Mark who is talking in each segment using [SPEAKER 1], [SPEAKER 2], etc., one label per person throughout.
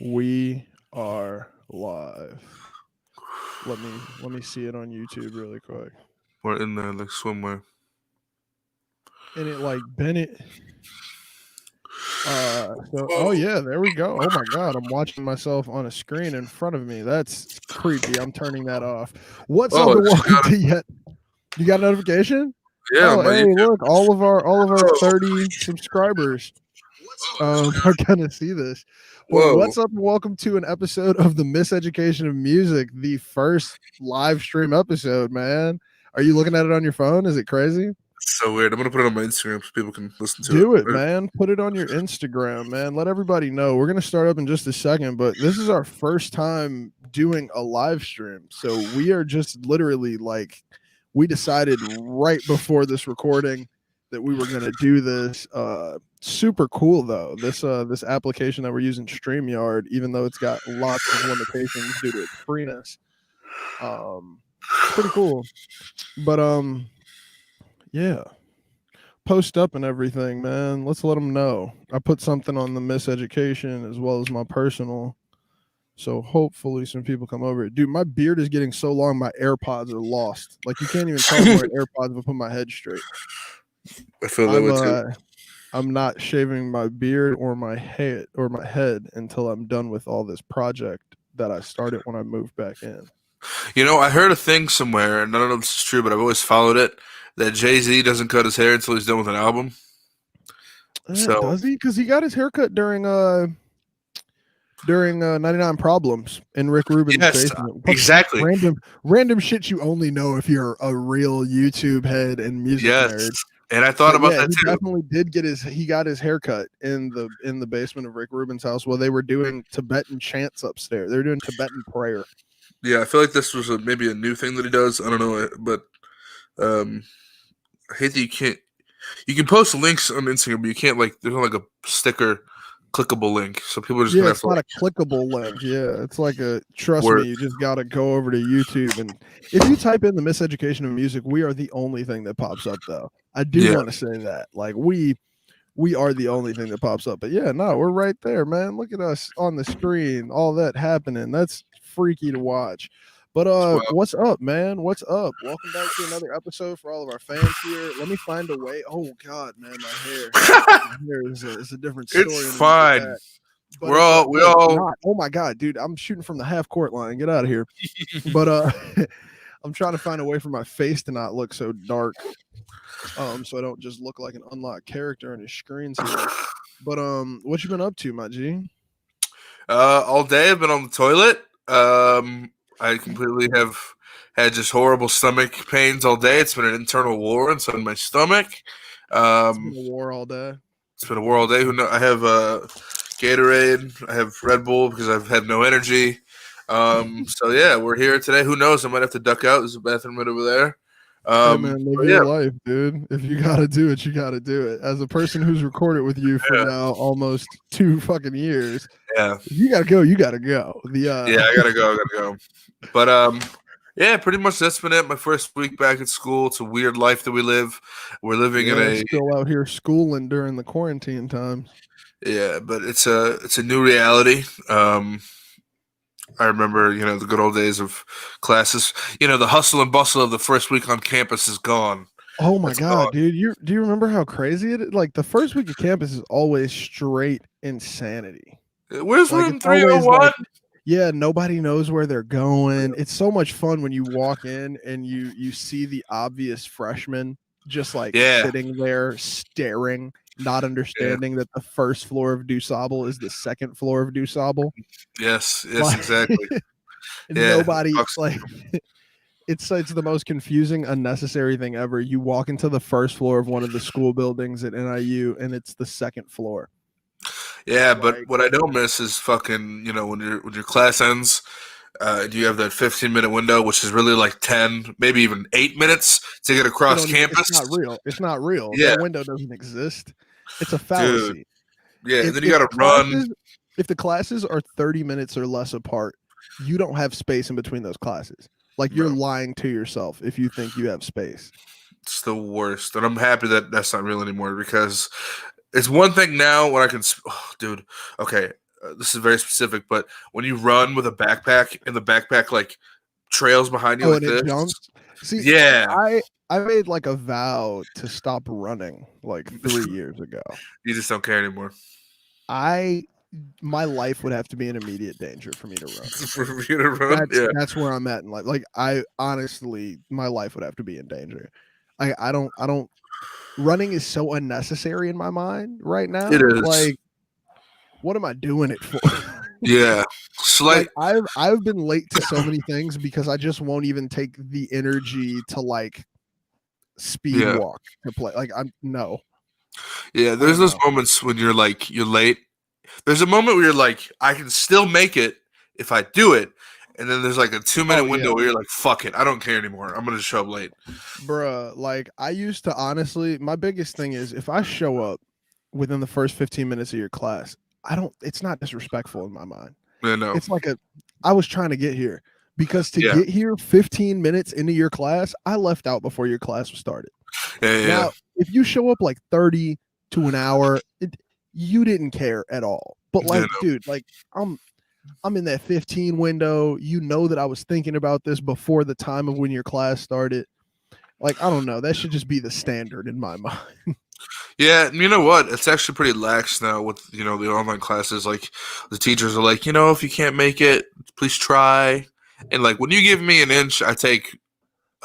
[SPEAKER 1] We are live. Let me see it on YouTube really quick.
[SPEAKER 2] We're in there like swimwear.
[SPEAKER 1] And it like Bennett. Oh yeah, there we go. Oh my god, I'm watching myself on a screen in front of me. That's creepy. I'm turning that off. What's up
[SPEAKER 2] Oh,
[SPEAKER 1] and
[SPEAKER 2] it's
[SPEAKER 1] welcome
[SPEAKER 2] got
[SPEAKER 1] to yet. You got a notification?
[SPEAKER 2] yeah,
[SPEAKER 1] Oh
[SPEAKER 2] on my
[SPEAKER 1] hey,
[SPEAKER 2] YouTube.
[SPEAKER 1] look, all of our
[SPEAKER 2] Oh,
[SPEAKER 1] 30 subscribers are gonna see this. But
[SPEAKER 2] whoa.
[SPEAKER 1] what's up and welcome to an episode of the Miseducation of Music, the first live stream episode, man. Are you looking at it on your phone? Is it crazy?
[SPEAKER 2] It's so weird. I'm gonna put it on my Instagram so people can listen to it.
[SPEAKER 1] Do it, man. Put it on your Instagram, man. Let everybody know. We're gonna start up in just a second, but this is our first time doing a live stream. So we are just literally like we decided right before this recording that we were gonna do this. Super cool though. This application that we're using, StreamYard, even though it's got lots of limitations due to its freeness. It's pretty cool. But yeah, post up and everything, man. Let's let them know. I put something on the Miseducation as well as my personal. So hopefully some people come over. Dude, my beard is getting so long my AirPods are lost. Like you can't even tell I'm wearing AirPods if I put my head straight.
[SPEAKER 2] I feel that way too.
[SPEAKER 1] I'm not shaving my beard or my head until I'm done with all this project that I started when I moved back in.
[SPEAKER 2] You know, I heard a thing somewhere, and I don't know if this is true, but I've always followed it, that Jay-Z doesn't cut his hair until he's done with an album. So
[SPEAKER 1] Does he? Because he got his haircut during 99 Problems in Rick Rubin's
[SPEAKER 2] yes,
[SPEAKER 1] basement.
[SPEAKER 2] exactly.
[SPEAKER 1] Random shit you only know if you're a real YouTube head and music
[SPEAKER 2] Yes.
[SPEAKER 1] nerd.
[SPEAKER 2] And I thought
[SPEAKER 1] But
[SPEAKER 2] about
[SPEAKER 1] yeah,
[SPEAKER 2] that
[SPEAKER 1] he
[SPEAKER 2] too.
[SPEAKER 1] definitely did get he got his haircut in the basement of Rick Rubin's house while they were doing Tibetan chants upstairs. They were doing Tibetan prayer.
[SPEAKER 2] Yeah, I feel like this was maybe a new thing that he does. I don't know, but I hate that you can't. You can post links on Instagram, but you can't there's not like a sticker clickable link, so people are just
[SPEAKER 1] Yeah,
[SPEAKER 2] gonna have
[SPEAKER 1] it's
[SPEAKER 2] to
[SPEAKER 1] not a clickable link. Yeah, it's like trust
[SPEAKER 2] word.
[SPEAKER 1] me, you just got to go over to YouTube. And if you type in the Miseducation of Music, we are the only thing that pops up, though. I do
[SPEAKER 2] Yeah,
[SPEAKER 1] want to say that. Like, we are the only thing that pops up. But yeah, no, we're right there, man. Look at us on the screen, all that happening. That's freaky to watch. But
[SPEAKER 2] well,
[SPEAKER 1] what's up, man? What's up? Welcome back to another episode for all of our fans here. Let me find a way. Oh God, man, my hair. My hair is a different story
[SPEAKER 2] it's
[SPEAKER 1] underneath the
[SPEAKER 2] fine.
[SPEAKER 1] back. But it's
[SPEAKER 2] We
[SPEAKER 1] no, it's
[SPEAKER 2] all.
[SPEAKER 1] not. Oh my God, dude, I'm shooting from the half court line. Get out of here. But I'm trying to find a way for my face to not look so dark. So I don't just look like an unlocked character on your screens here. But what you been up to, my G?
[SPEAKER 2] All day I've been on the toilet. I completely have had just horrible stomach pains all day. It's been an internal war inside my stomach.
[SPEAKER 1] It's been
[SPEAKER 2] Um,
[SPEAKER 1] a war all day.
[SPEAKER 2] it's been a war all day. Who know? I have Gatorade. I have Red Bull because I've had no energy. So yeah, we're here today. Who knows? I might have to duck out. There's a bathroom right over there.
[SPEAKER 1] Hey man, live
[SPEAKER 2] But
[SPEAKER 1] your
[SPEAKER 2] yeah,
[SPEAKER 1] life, dude. If you gotta do it, you gotta do it. As a person who's recorded with you for now almost 2 fucking years,
[SPEAKER 2] yeah,
[SPEAKER 1] if you gotta go, you gotta go. The
[SPEAKER 2] yeah. I gotta go. I gotta go. But yeah, pretty much that's been it. My first week back at school. It's a weird life that we live. We're living in
[SPEAKER 1] yeah,
[SPEAKER 2] a
[SPEAKER 1] still out here schooling during the quarantine times.
[SPEAKER 2] yeah, but it's a new reality. I remember, the good old days of classes. The hustle and bustle of the first week on campus is gone.
[SPEAKER 1] Oh my
[SPEAKER 2] It's gone.
[SPEAKER 1] God, dude. Do you remember how crazy it is? Like the first week of campus is always straight insanity.
[SPEAKER 2] Where's
[SPEAKER 1] Like
[SPEAKER 2] room
[SPEAKER 1] it's always
[SPEAKER 2] 301?
[SPEAKER 1] like, yeah, nobody knows where they're going. It's so much fun when you walk in and you see the obvious freshman just like
[SPEAKER 2] Yeah,
[SPEAKER 1] sitting there staring, not
[SPEAKER 2] yeah,
[SPEAKER 1] understanding that the first floor of DuSable is the second floor of DuSable.
[SPEAKER 2] yes,
[SPEAKER 1] Like
[SPEAKER 2] exactly. Yeah,
[SPEAKER 1] nobody like it's the most confusing, unnecessary thing ever. You walk into the first floor of one of the school buildings at NIU, and it's the second floor.
[SPEAKER 2] yeah. But
[SPEAKER 1] Like,
[SPEAKER 2] what I don't miss is fucking, when your class ends, and you have that 15-minute window, which is really like 10, maybe even 8 minutes to get across
[SPEAKER 1] it's
[SPEAKER 2] campus.
[SPEAKER 1] not real. It's not real.
[SPEAKER 2] Yeah,
[SPEAKER 1] That window doesn't exist. It's a
[SPEAKER 2] dude.
[SPEAKER 1] fallacy.
[SPEAKER 2] Yeah, and
[SPEAKER 1] If
[SPEAKER 2] then you
[SPEAKER 1] if
[SPEAKER 2] got
[SPEAKER 1] the
[SPEAKER 2] to run.
[SPEAKER 1] classes if the classes are 30 minutes or less apart, you don't have space in between those classes. Like you're
[SPEAKER 2] No,
[SPEAKER 1] lying to yourself if you think you have space.
[SPEAKER 2] it's the worst, and I'm happy that that's not real anymore because it's one thing now when I can, dude. Okay, this is very specific, but when you run with a backpack and the backpack like trails behind you
[SPEAKER 1] Oh,
[SPEAKER 2] like
[SPEAKER 1] and it
[SPEAKER 2] this,
[SPEAKER 1] jumps. See,
[SPEAKER 2] yeah,
[SPEAKER 1] I made like a vow to stop running like 3 years ago.
[SPEAKER 2] you just don't care anymore.
[SPEAKER 1] My life would have to be in immediate danger for me to run.
[SPEAKER 2] For you to run, yeah,
[SPEAKER 1] That's where I'm at in life. Like I honestly, my life would have to be in danger. I don't running is so unnecessary in my mind right
[SPEAKER 2] it
[SPEAKER 1] now.
[SPEAKER 2] is.
[SPEAKER 1] Like, what am I doing it for?
[SPEAKER 2] Yeah,
[SPEAKER 1] Like
[SPEAKER 2] slight.
[SPEAKER 1] I've been late to so many things because I just won't even take the energy to like speed
[SPEAKER 2] Yeah,
[SPEAKER 1] walk to play. Like I'm no,
[SPEAKER 2] yeah.
[SPEAKER 1] I
[SPEAKER 2] There's
[SPEAKER 1] don't
[SPEAKER 2] those
[SPEAKER 1] know.
[SPEAKER 2] moments when you're like you're late. There's a moment where you're like, I can still make it if I do it, and then there's like a 2 minute
[SPEAKER 1] Oh
[SPEAKER 2] window
[SPEAKER 1] yeah,
[SPEAKER 2] where you're like, fuck it, I don't care anymore. I'm gonna show up late.
[SPEAKER 1] bruh. Like I used to honestly, my biggest thing is if I show up within the first 15 minutes of your class, I don't. It's not disrespectful in my mind.
[SPEAKER 2] Yeah, no,
[SPEAKER 1] It's like I was trying to get here because to
[SPEAKER 2] yeah,
[SPEAKER 1] get here 15 minutes into your class, I left out before your class was started.
[SPEAKER 2] yeah, yeah,
[SPEAKER 1] Now, if you show up like 30 to an hour, you didn't care at all. But
[SPEAKER 2] yeah,
[SPEAKER 1] like, dude, like I'm I'm in that 15 window. You know that I was thinking about this before the time of when your class started. Like, I don't know. That should just be the standard in my mind.
[SPEAKER 2] yeah. And you know what? It's actually pretty lax now with the online classes. Like the teachers are like, if you can't make it, please try. And like when you give me an inch, I take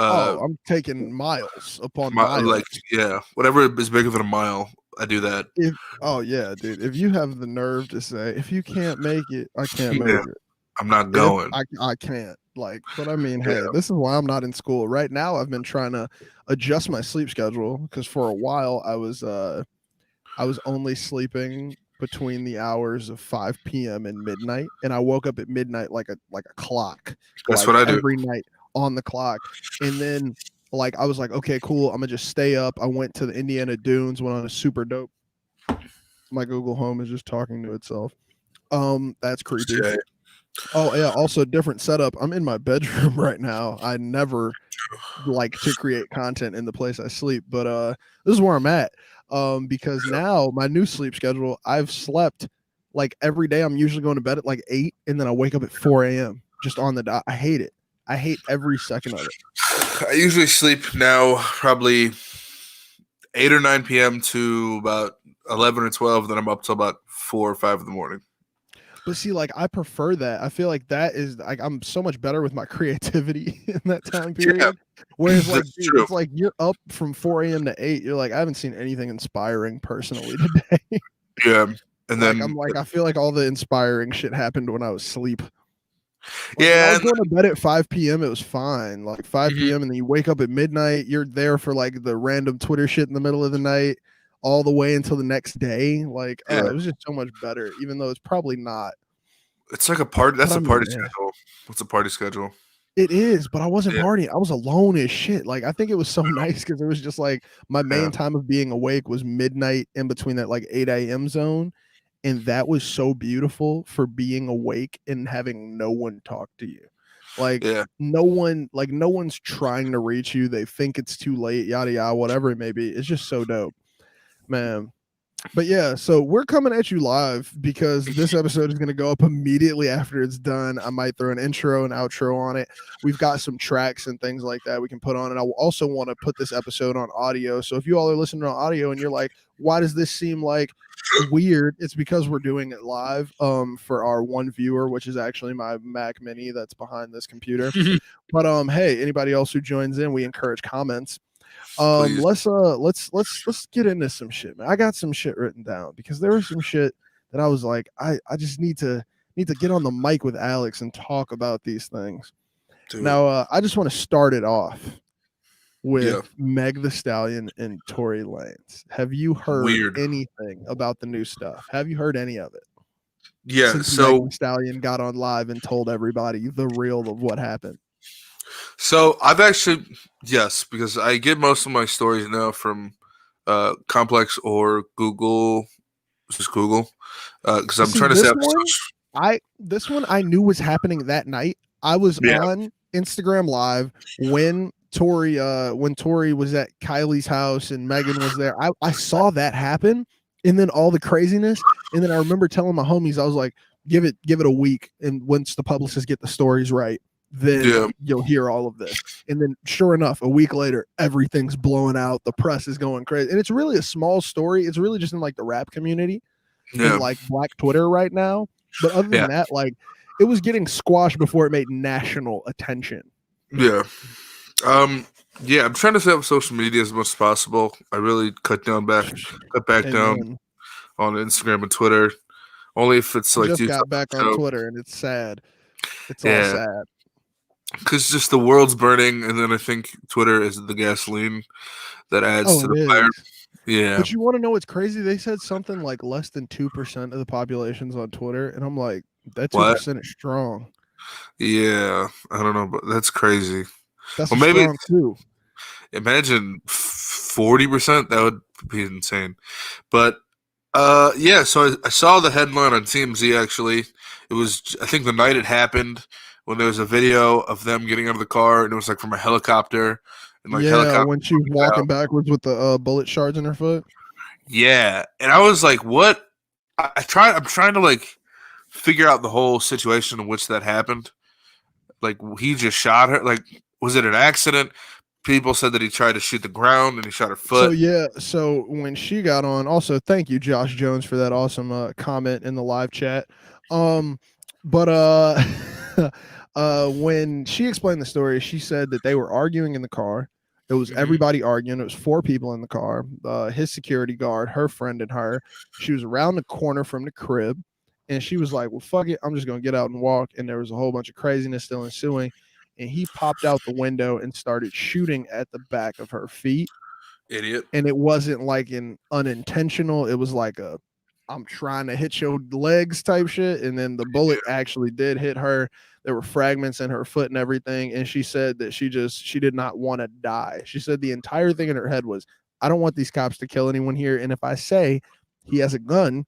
[SPEAKER 1] Oh,
[SPEAKER 2] uh
[SPEAKER 1] I'm taking miles upon
[SPEAKER 2] my
[SPEAKER 1] miles.
[SPEAKER 2] like yeah, whatever is bigger than a mile. I do that.
[SPEAKER 1] If oh yeah, dude. If you have the nerve to say, if you can't make it, I can't
[SPEAKER 2] Yeah,
[SPEAKER 1] make it.
[SPEAKER 2] I'm not
[SPEAKER 1] If
[SPEAKER 2] going.
[SPEAKER 1] I can't. Like, but I mean, hey,
[SPEAKER 2] Yeah,
[SPEAKER 1] this is why I'm not in school. Right now I've been trying to adjust my sleep schedule because for a while I was only sleeping between the hours of 5 p.m. and midnight, and I woke up at midnight like a clock,
[SPEAKER 2] that's
[SPEAKER 1] like
[SPEAKER 2] what I do.
[SPEAKER 1] every night on the clock. And then like I was like, okay, cool, I'm gonna just stay up. I went to the Indiana Dunes, went on a super dope. My Google Home is just talking to itself. That's creepy.
[SPEAKER 2] Okay.
[SPEAKER 1] Oh yeah, also different setup. I'm in my bedroom right now. I never like to create content in the place I sleep, but this is where I'm at. Because now my new sleep schedule, I've slept like every day. I'm usually going to bed at like 8 and then I wake up at 4 a.m. just on the dot. I hate it. I hate every second of it.
[SPEAKER 2] I usually sleep now probably 8 or 9 p.m. to about 11 or 12. Then I'm up till about 4 or 5 in the morning.
[SPEAKER 1] But see, like I prefer that. I feel like that is like I'm so much better with my creativity in that time
[SPEAKER 2] Yeah,
[SPEAKER 1] period. Whereas like,
[SPEAKER 2] that's
[SPEAKER 1] dude,
[SPEAKER 2] true.
[SPEAKER 1] it's like you're up from 4 a.m. to 8. You're like, I haven't seen anything inspiring personally today.
[SPEAKER 2] Yeah, and
[SPEAKER 1] Like
[SPEAKER 2] then
[SPEAKER 1] I'm like, I feel like all the inspiring shit happened when I was asleep. Like when I
[SPEAKER 2] yeah,
[SPEAKER 1] was
[SPEAKER 2] and
[SPEAKER 1] going to bed at 5 p.m., it was fine. Like 5
[SPEAKER 2] mhm,
[SPEAKER 1] p.m. and then you wake up at midnight. You're there for like the random Twitter shit in the middle of the night, all the way until the next day. Like,
[SPEAKER 2] yeah,
[SPEAKER 1] it was just so much better, even though it's probably not.
[SPEAKER 2] it's like a party.
[SPEAKER 1] But
[SPEAKER 2] That's
[SPEAKER 1] I
[SPEAKER 2] a
[SPEAKER 1] mean,
[SPEAKER 2] party
[SPEAKER 1] yeah.
[SPEAKER 2] schedule. What's a party schedule?
[SPEAKER 1] It is, but I wasn't
[SPEAKER 2] Yeah,
[SPEAKER 1] partying. I was alone as shit. Like I think it was so nice because it was just like my
[SPEAKER 2] yeah,
[SPEAKER 1] main time of being awake was midnight in between that like 8 a.m. zone. And that was so beautiful for being awake and having no one talk to you.
[SPEAKER 2] yeah,
[SPEAKER 1] Like no one's trying to reach you. They think it's too late, yada yada, whatever it may be. It's just so dope. Man. But yeah, so we're coming at you live because this episode is going to go up immediately after it's done. I might throw an intro and outro on it. We've got some tracks and things like that we can put on. And I also want to put this episode on audio. So if you all are listening on audio and you're like, why does this seem like weird? It's because we're doing it live for our one viewer, which is actually my Mac Mini that's behind this computer. But hey, anybody else who joins in, we encourage comments.
[SPEAKER 2] please.
[SPEAKER 1] Let's get into some shit, man. I got some shit written down because there was some shit that I was like, I just need to get on the mic with Alex and talk about these things.
[SPEAKER 2] Do it.
[SPEAKER 1] Now, I just want to start it off with
[SPEAKER 2] Yeah,
[SPEAKER 1] Meg the Stallion and Tory Lanez. Have you heard
[SPEAKER 2] weird.
[SPEAKER 1] anything about the new stuff? Have you heard any of it
[SPEAKER 2] Yeah,
[SPEAKER 1] since Meg
[SPEAKER 2] so
[SPEAKER 1] the Stallion got on live and told everybody the real of what happened?
[SPEAKER 2] so I've actually yes, because I get most of my stories now from Complex or Google, just Google, because I'm
[SPEAKER 1] See,
[SPEAKER 2] trying to
[SPEAKER 1] this
[SPEAKER 2] set up
[SPEAKER 1] one,
[SPEAKER 2] such.
[SPEAKER 1] this one I knew was happening that night. I was
[SPEAKER 2] Yeah,
[SPEAKER 1] on Instagram Live when Tori was at Kylie's house and Megan was there. I saw that happen and then all the craziness. And then I remember telling my homies, I was like, give it a week, and once the publicists get the stories right, then
[SPEAKER 2] Yeah,
[SPEAKER 1] you'll hear all of this. And then sure enough, a week later, everything's blowing out. The press is going crazy. And it's really a small story. It's really just in like the rap community and
[SPEAKER 2] yeah,
[SPEAKER 1] like Black Twitter right now. But other than
[SPEAKER 2] yeah,
[SPEAKER 1] that, like it was getting squashed before it made national attention.
[SPEAKER 2] yeah. Um, yeah, I'm trying to set up social media as much as possible. I really cut back down
[SPEAKER 1] Amen.
[SPEAKER 2] on Instagram and Twitter. Only if it's
[SPEAKER 1] I
[SPEAKER 2] like
[SPEAKER 1] just
[SPEAKER 2] do
[SPEAKER 1] got
[SPEAKER 2] something.
[SPEAKER 1] back on
[SPEAKER 2] So
[SPEAKER 1] Twitter and it's sad. It's all
[SPEAKER 2] yeah,
[SPEAKER 1] sad.
[SPEAKER 2] because just the world's burning, and then I think Twitter is the gasoline that adds
[SPEAKER 1] Oh,
[SPEAKER 2] to
[SPEAKER 1] it
[SPEAKER 2] the fire.
[SPEAKER 1] is.
[SPEAKER 2] Yeah.
[SPEAKER 1] But you want to know what's crazy? They said something like less than 2% of the population's on Twitter. And I'm like, that
[SPEAKER 2] What?
[SPEAKER 1] 2% is strong.
[SPEAKER 2] Yeah. I don't know, but that's crazy.
[SPEAKER 1] That's
[SPEAKER 2] Well,
[SPEAKER 1] a
[SPEAKER 2] maybe
[SPEAKER 1] strong two.
[SPEAKER 2] imagine 40%. That would be insane. But yeah. So I saw the headline on TMZ. Actually, it was I think the night it happened when there was a video of them getting out of the car, and it was like from a helicopter, and like
[SPEAKER 1] Yeah,
[SPEAKER 2] helicopter
[SPEAKER 1] when she was
[SPEAKER 2] looking out.
[SPEAKER 1] walking backwards with the bullet shards in her foot.
[SPEAKER 2] Yeah, and I was like, "What?" I'm trying to like figure out the whole situation in which that happened. Like he just shot her. Like was it an accident? People said that he tried to shoot the ground and he shot her
[SPEAKER 1] So
[SPEAKER 2] foot.
[SPEAKER 1] yeah, so when she got on, also thank you, Josh Jones, for that awesome comment in the live chat. Um, but when she explained the story, she said that they were arguing in the car. It was
[SPEAKER 2] Hmm.
[SPEAKER 1] everybody arguing. It was four people in the car. His security guard, her friend, and her. She was around the corner from the crib, and she was like, "Well, fuck it, I'm just gonna get out and walk." And there was a whole bunch of craziness still ensuing. And he popped out the window and started shooting at the back of her feet,
[SPEAKER 2] Idiot.
[SPEAKER 1] and it wasn't like an unintentional. It was like a I'm trying to hit your legs type shit. And then the bullet actually did hit her. There were fragments in her foot and everything. And she said that she did not want to die. She said the entire thing in her head was, I don't want these cops to kill anyone here. And if I say he has a gun,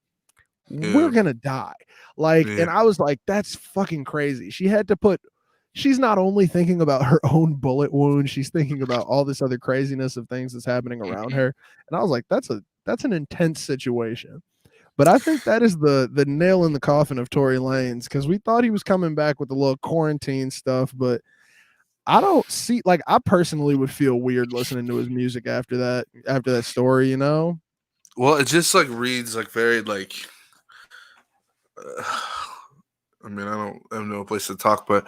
[SPEAKER 1] we're
[SPEAKER 2] Yeah.
[SPEAKER 1] gonna die. Like,
[SPEAKER 2] Yeah.
[SPEAKER 1] and I was like, that's fucking crazy. She's not only thinking about her own bullet wound, she's thinking about all this other craziness of things that's happening around
[SPEAKER 2] Mhm.
[SPEAKER 1] her. And I was like, that's an intense situation. But I think that is the nail in the coffin of Tory Lanez, because we thought he was coming back with the little quarantine stuff, but I don't see, like, I personally would feel weird listening to his music after that story, you know?
[SPEAKER 2] Well, it just like reads like very like. Uh, I mean, I have no place to talk, but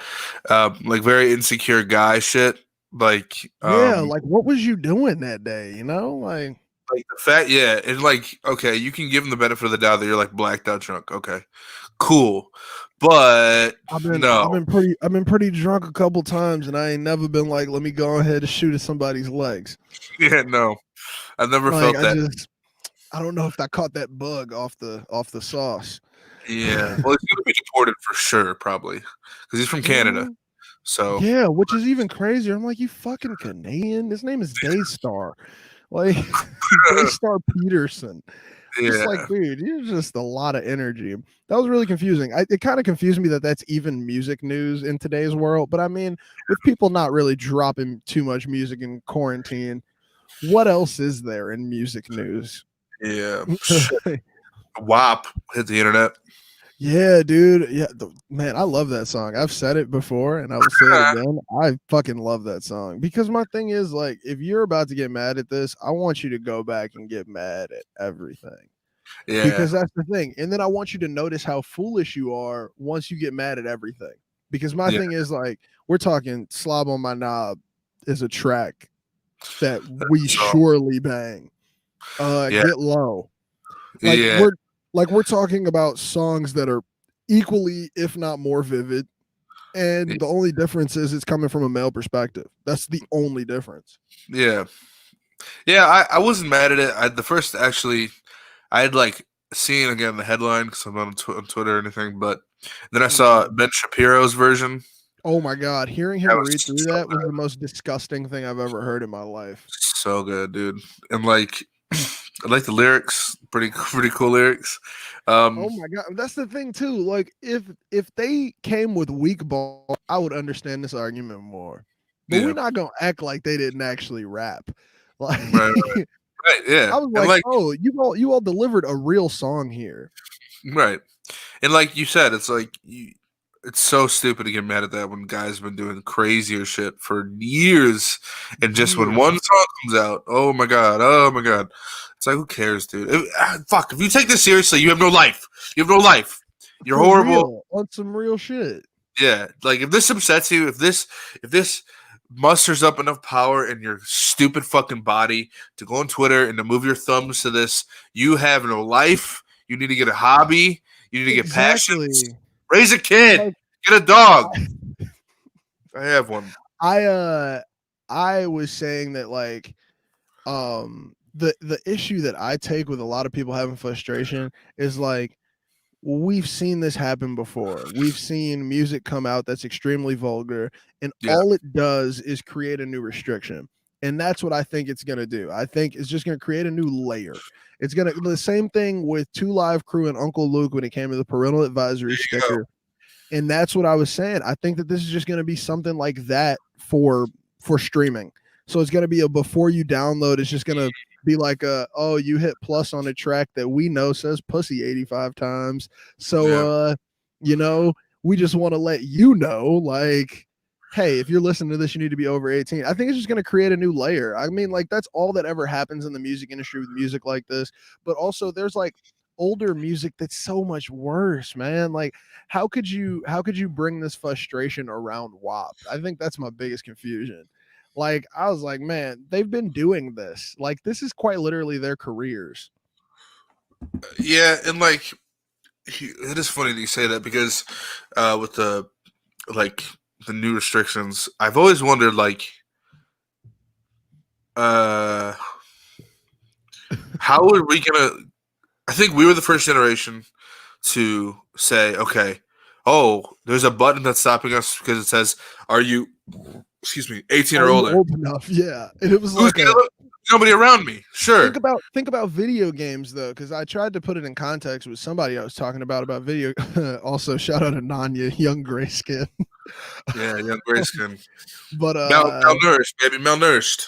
[SPEAKER 2] like very insecure guy shit.
[SPEAKER 1] Yeah, like what was you doing that day, you know?
[SPEAKER 2] Like the fact, yeah, and like okay, you can give him the benefit of the doubt that you're like blacked out drunk. Okay, cool, but
[SPEAKER 1] I've
[SPEAKER 2] no,
[SPEAKER 1] been pretty drunk a couple times, and I ain't never been like, let me go ahead and shoot at somebody's legs.
[SPEAKER 2] yeah, no, I've never
[SPEAKER 1] Like
[SPEAKER 2] felt that.
[SPEAKER 1] I don't know if I caught that bug off the sauce.
[SPEAKER 2] Yeah, well, he's gonna be deported for sure, probably, because he's from Canada.
[SPEAKER 1] Mhm.
[SPEAKER 2] So
[SPEAKER 1] Yeah, which is even crazier. I'm like, you fucking Canadian. His name is Daystar. Like Daystar Peterson. Just like,
[SPEAKER 2] yeah,
[SPEAKER 1] dude, you're just a lot of energy. That was really confusing. It kind of confused me that that's even music news in today's world. But I mean, with people not really dropping too much music in quarantine, what else is there in music news?
[SPEAKER 2] yeah, shit. WAP hit the internet.
[SPEAKER 1] Yeah, dude. Yeah, man, I love that song. I've said it before and I will say it again. I fucking love that song, because my thing is, like, if you're about to get mad at this, I want you to go back and get mad at everything,
[SPEAKER 2] Yeah,
[SPEAKER 1] because that's the thing. And then I want you to notice how foolish you are once you get mad at everything. Because my
[SPEAKER 2] yeah,
[SPEAKER 1] thing is, like, we're talking Slob on My Knob is a track that we
[SPEAKER 2] so
[SPEAKER 1] surely bang.
[SPEAKER 2] yeah,
[SPEAKER 1] Get Low. Like
[SPEAKER 2] yeah,
[SPEAKER 1] we're talking about songs that are equally, if not more vivid. And the only difference is it's coming from a male perspective. That's the only difference.
[SPEAKER 2] yeah. Yeah, I wasn't mad at it. The first actually, I had like seen again the headline because I'm not on Twitter or anything, but then I saw
[SPEAKER 1] Mhm.
[SPEAKER 2] Ben Shapiro's version.
[SPEAKER 1] Oh my God. Hearing
[SPEAKER 2] That
[SPEAKER 1] him
[SPEAKER 2] was
[SPEAKER 1] read through
[SPEAKER 2] so
[SPEAKER 1] that was
[SPEAKER 2] good,
[SPEAKER 1] the most disgusting thing I've ever heard in my life.
[SPEAKER 2] so good, dude. And like, I like the lyrics, pretty cool lyrics.
[SPEAKER 1] Oh
[SPEAKER 2] Um,
[SPEAKER 1] my God. That's the thing too. Like, if they came with weak ball, I would understand this argument more. But
[SPEAKER 2] yeah,
[SPEAKER 1] we're not gonna act like they didn't actually rap. Like
[SPEAKER 2] right. Right, yeah.
[SPEAKER 1] I was
[SPEAKER 2] And
[SPEAKER 1] like, oh, you all delivered a real song here.
[SPEAKER 2] right. And like you said, it's like it's so stupid to get mad at that when guys have been doing crazier shit for years, and just when one
[SPEAKER 1] Years.
[SPEAKER 2] song comes out, oh my god, oh my god, it's like who cares, dude? Fuck, if you take this seriously, you have no life. You have no life. You're
[SPEAKER 1] For
[SPEAKER 2] horrible.
[SPEAKER 1] real. On some real shit.
[SPEAKER 2] Yeah, like if this upsets you, if this musters up enough power in your stupid fucking body to go on Twitter and to move your thumbs to this, you have no life. You need to get a hobby. You need to get passions.
[SPEAKER 1] Exactly.
[SPEAKER 2] Raise a kid.
[SPEAKER 1] Like
[SPEAKER 2] Get a dog. I have one.
[SPEAKER 1] I I was saying that like the issue that I take with a lot of people having frustration is like we've seen this happen before. We've seen music come out that's extremely vulgar, and
[SPEAKER 2] Yeah.
[SPEAKER 1] all it does is create a new restriction. And that's what I think it's going to do. I think it's just going to create a new layer. It's going to the same thing with Two Live Crew and Uncle Luke when it came to the parental advisory
[SPEAKER 2] Go.
[SPEAKER 1] sticker. And that's what I was saying. I think that this is just going to be something like that for streaming. So it's going to be a before you download, it's just going to be like oh, you hit plus on a track that we know says pussy 85 times. So
[SPEAKER 2] Yeah.
[SPEAKER 1] you know, we just want to let you know like hey, if you're listening to this, you need to be over 18. I think it's just going to create a new layer. I mean, like that's all that ever happens in the music industry with music like this. But also there's like older music that's so much worse, man. Like how could you bring this frustration around WAP? I think that's my biggest confusion. Like I was like, man, they've been doing this. Like this is quite literally their careers.
[SPEAKER 2] Yeah, and like it is funny that you say that because with the like the new restrictions, I've always wondered like uh how are we gonna I think we were the first generation to say, okay, oh, there's a button that's stopping us because it says, are you, excuse me, 18 or
[SPEAKER 1] Are you
[SPEAKER 2] older?
[SPEAKER 1] old enough? Yeah. And it was
[SPEAKER 2] Who's
[SPEAKER 1] like
[SPEAKER 2] gonna
[SPEAKER 1] a
[SPEAKER 2] look? Nobody around me. Sure.
[SPEAKER 1] think about video games though, because I tried to put it in context with somebody I was talking about video. Also, shout out to Nanya, young gray skin.
[SPEAKER 2] Yeah, young gray skin.
[SPEAKER 1] But
[SPEAKER 2] Malnourished, baby, malnourished.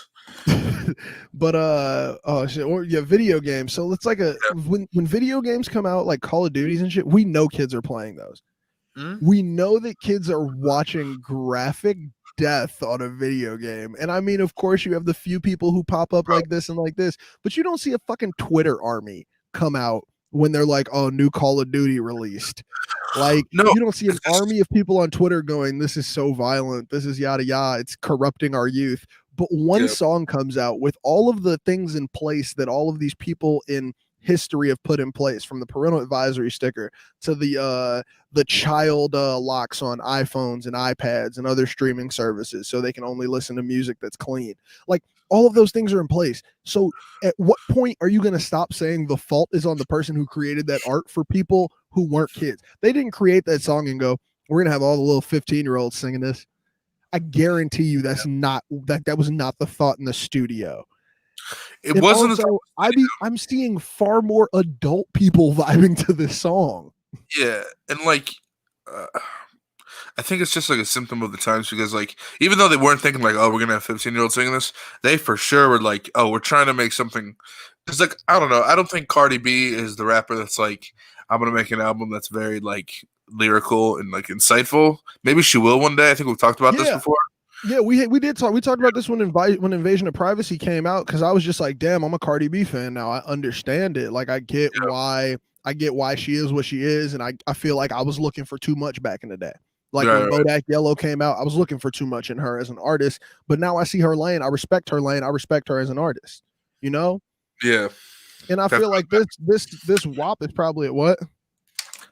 [SPEAKER 1] but oh shit, or yeah, video games. So it's like a when video games come out like Call of Duties and shit, we know kids are playing those.
[SPEAKER 2] Hmm?
[SPEAKER 1] We know that kids are watching graphic death on a video game. And I mean, of course, you have the few people who pop up like this and like this, but you don't see a fucking Twitter army come out when they're like, oh, new Call of Duty released. Like,
[SPEAKER 2] No,
[SPEAKER 1] you don't see an army of people on Twitter going, this is so violent. This is yada yada. It's corrupting our youth. But one
[SPEAKER 2] yeah,
[SPEAKER 1] song comes out with all of the things in place that all of these people in history have put in place, from the parental advisory sticker to the child locks on iPhones and iPads and other streaming services so they can only listen to music that's clean. Like all of those things are in place. So at what point are you going to stop saying the fault is on the person who created that art for people who weren't kids? They didn't create that song and go, we're going to have all the little 15-year-olds singing this. I guarantee you that's not that was not the thought in the studio.
[SPEAKER 2] it
[SPEAKER 1] And
[SPEAKER 2] wasn't.
[SPEAKER 1] also, I'm seeing far more adult people vibing to this song.
[SPEAKER 2] Yeah, and like, uh, I think it's just like a symptom of the times because like, even though they weren't thinking like, oh, we're gonna have 15-year-olds singing this, they for sure were like, oh, we're trying to make something. Because like, I don't know, I don't think Cardi B is the rapper that's like, I'm gonna make an album that's very like lyrical and like insightful. Maybe she will one day. I think we've talked about this
[SPEAKER 1] Yeah.
[SPEAKER 2] before.
[SPEAKER 1] Yeah, we did talk. We talked about this when Invasion of Privacy came out, because I was just like, damn, I'm a Cardi B fan now. I understand it. Like I get why she is what she is, and I feel like I was looking for too much back in the day. Like when
[SPEAKER 2] Right.
[SPEAKER 1] Bodak Yellow came out, I was looking for too much in her as an artist. But now I see her lane. I respect her lane. I respect her as an artist. You know?
[SPEAKER 2] Yeah.
[SPEAKER 1] And I feel like this WAP is probably at what?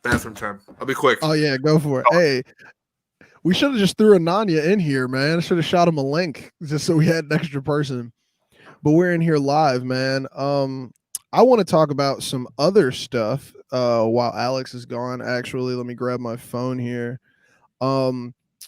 [SPEAKER 2] Bathroom time. I'll be quick.
[SPEAKER 1] Oh yeah, go for it.
[SPEAKER 2] Oh.
[SPEAKER 1] Hey, we should have just threw a Nanya in here, man. Should have shot him a link just so we had an extra person. But we're in here live, man. I want to talk about some other stuff while Alex is gone. Actually, let me grab my phone here.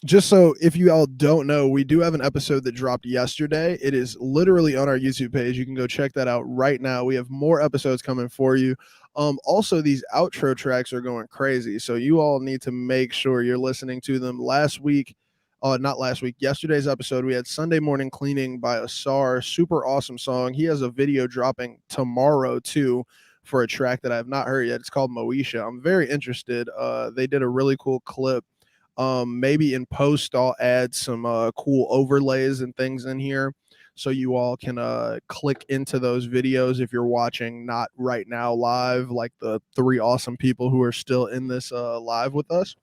[SPEAKER 1] Just so if you all don't know, we do have an episode that dropped yesterday. It is literally on our YouTube page. You can go check that out right now. We have more episodes coming for you. Also, these outro tracks are going crazy, so you all need to make sure you're listening to them. Last week, not last week, yesterday's episode, we had Sunday Morning Cleaning by Asar. Super awesome song. He has a video dropping tomorrow too for a track that I have not heard yet. It's called Moesha. I'm very interested. They did a really cool clip. Maybe in post I'll add some cool overlays and things in here so you all can click into those videos if you're watching not right now live, like the three awesome people who are still in this live with us.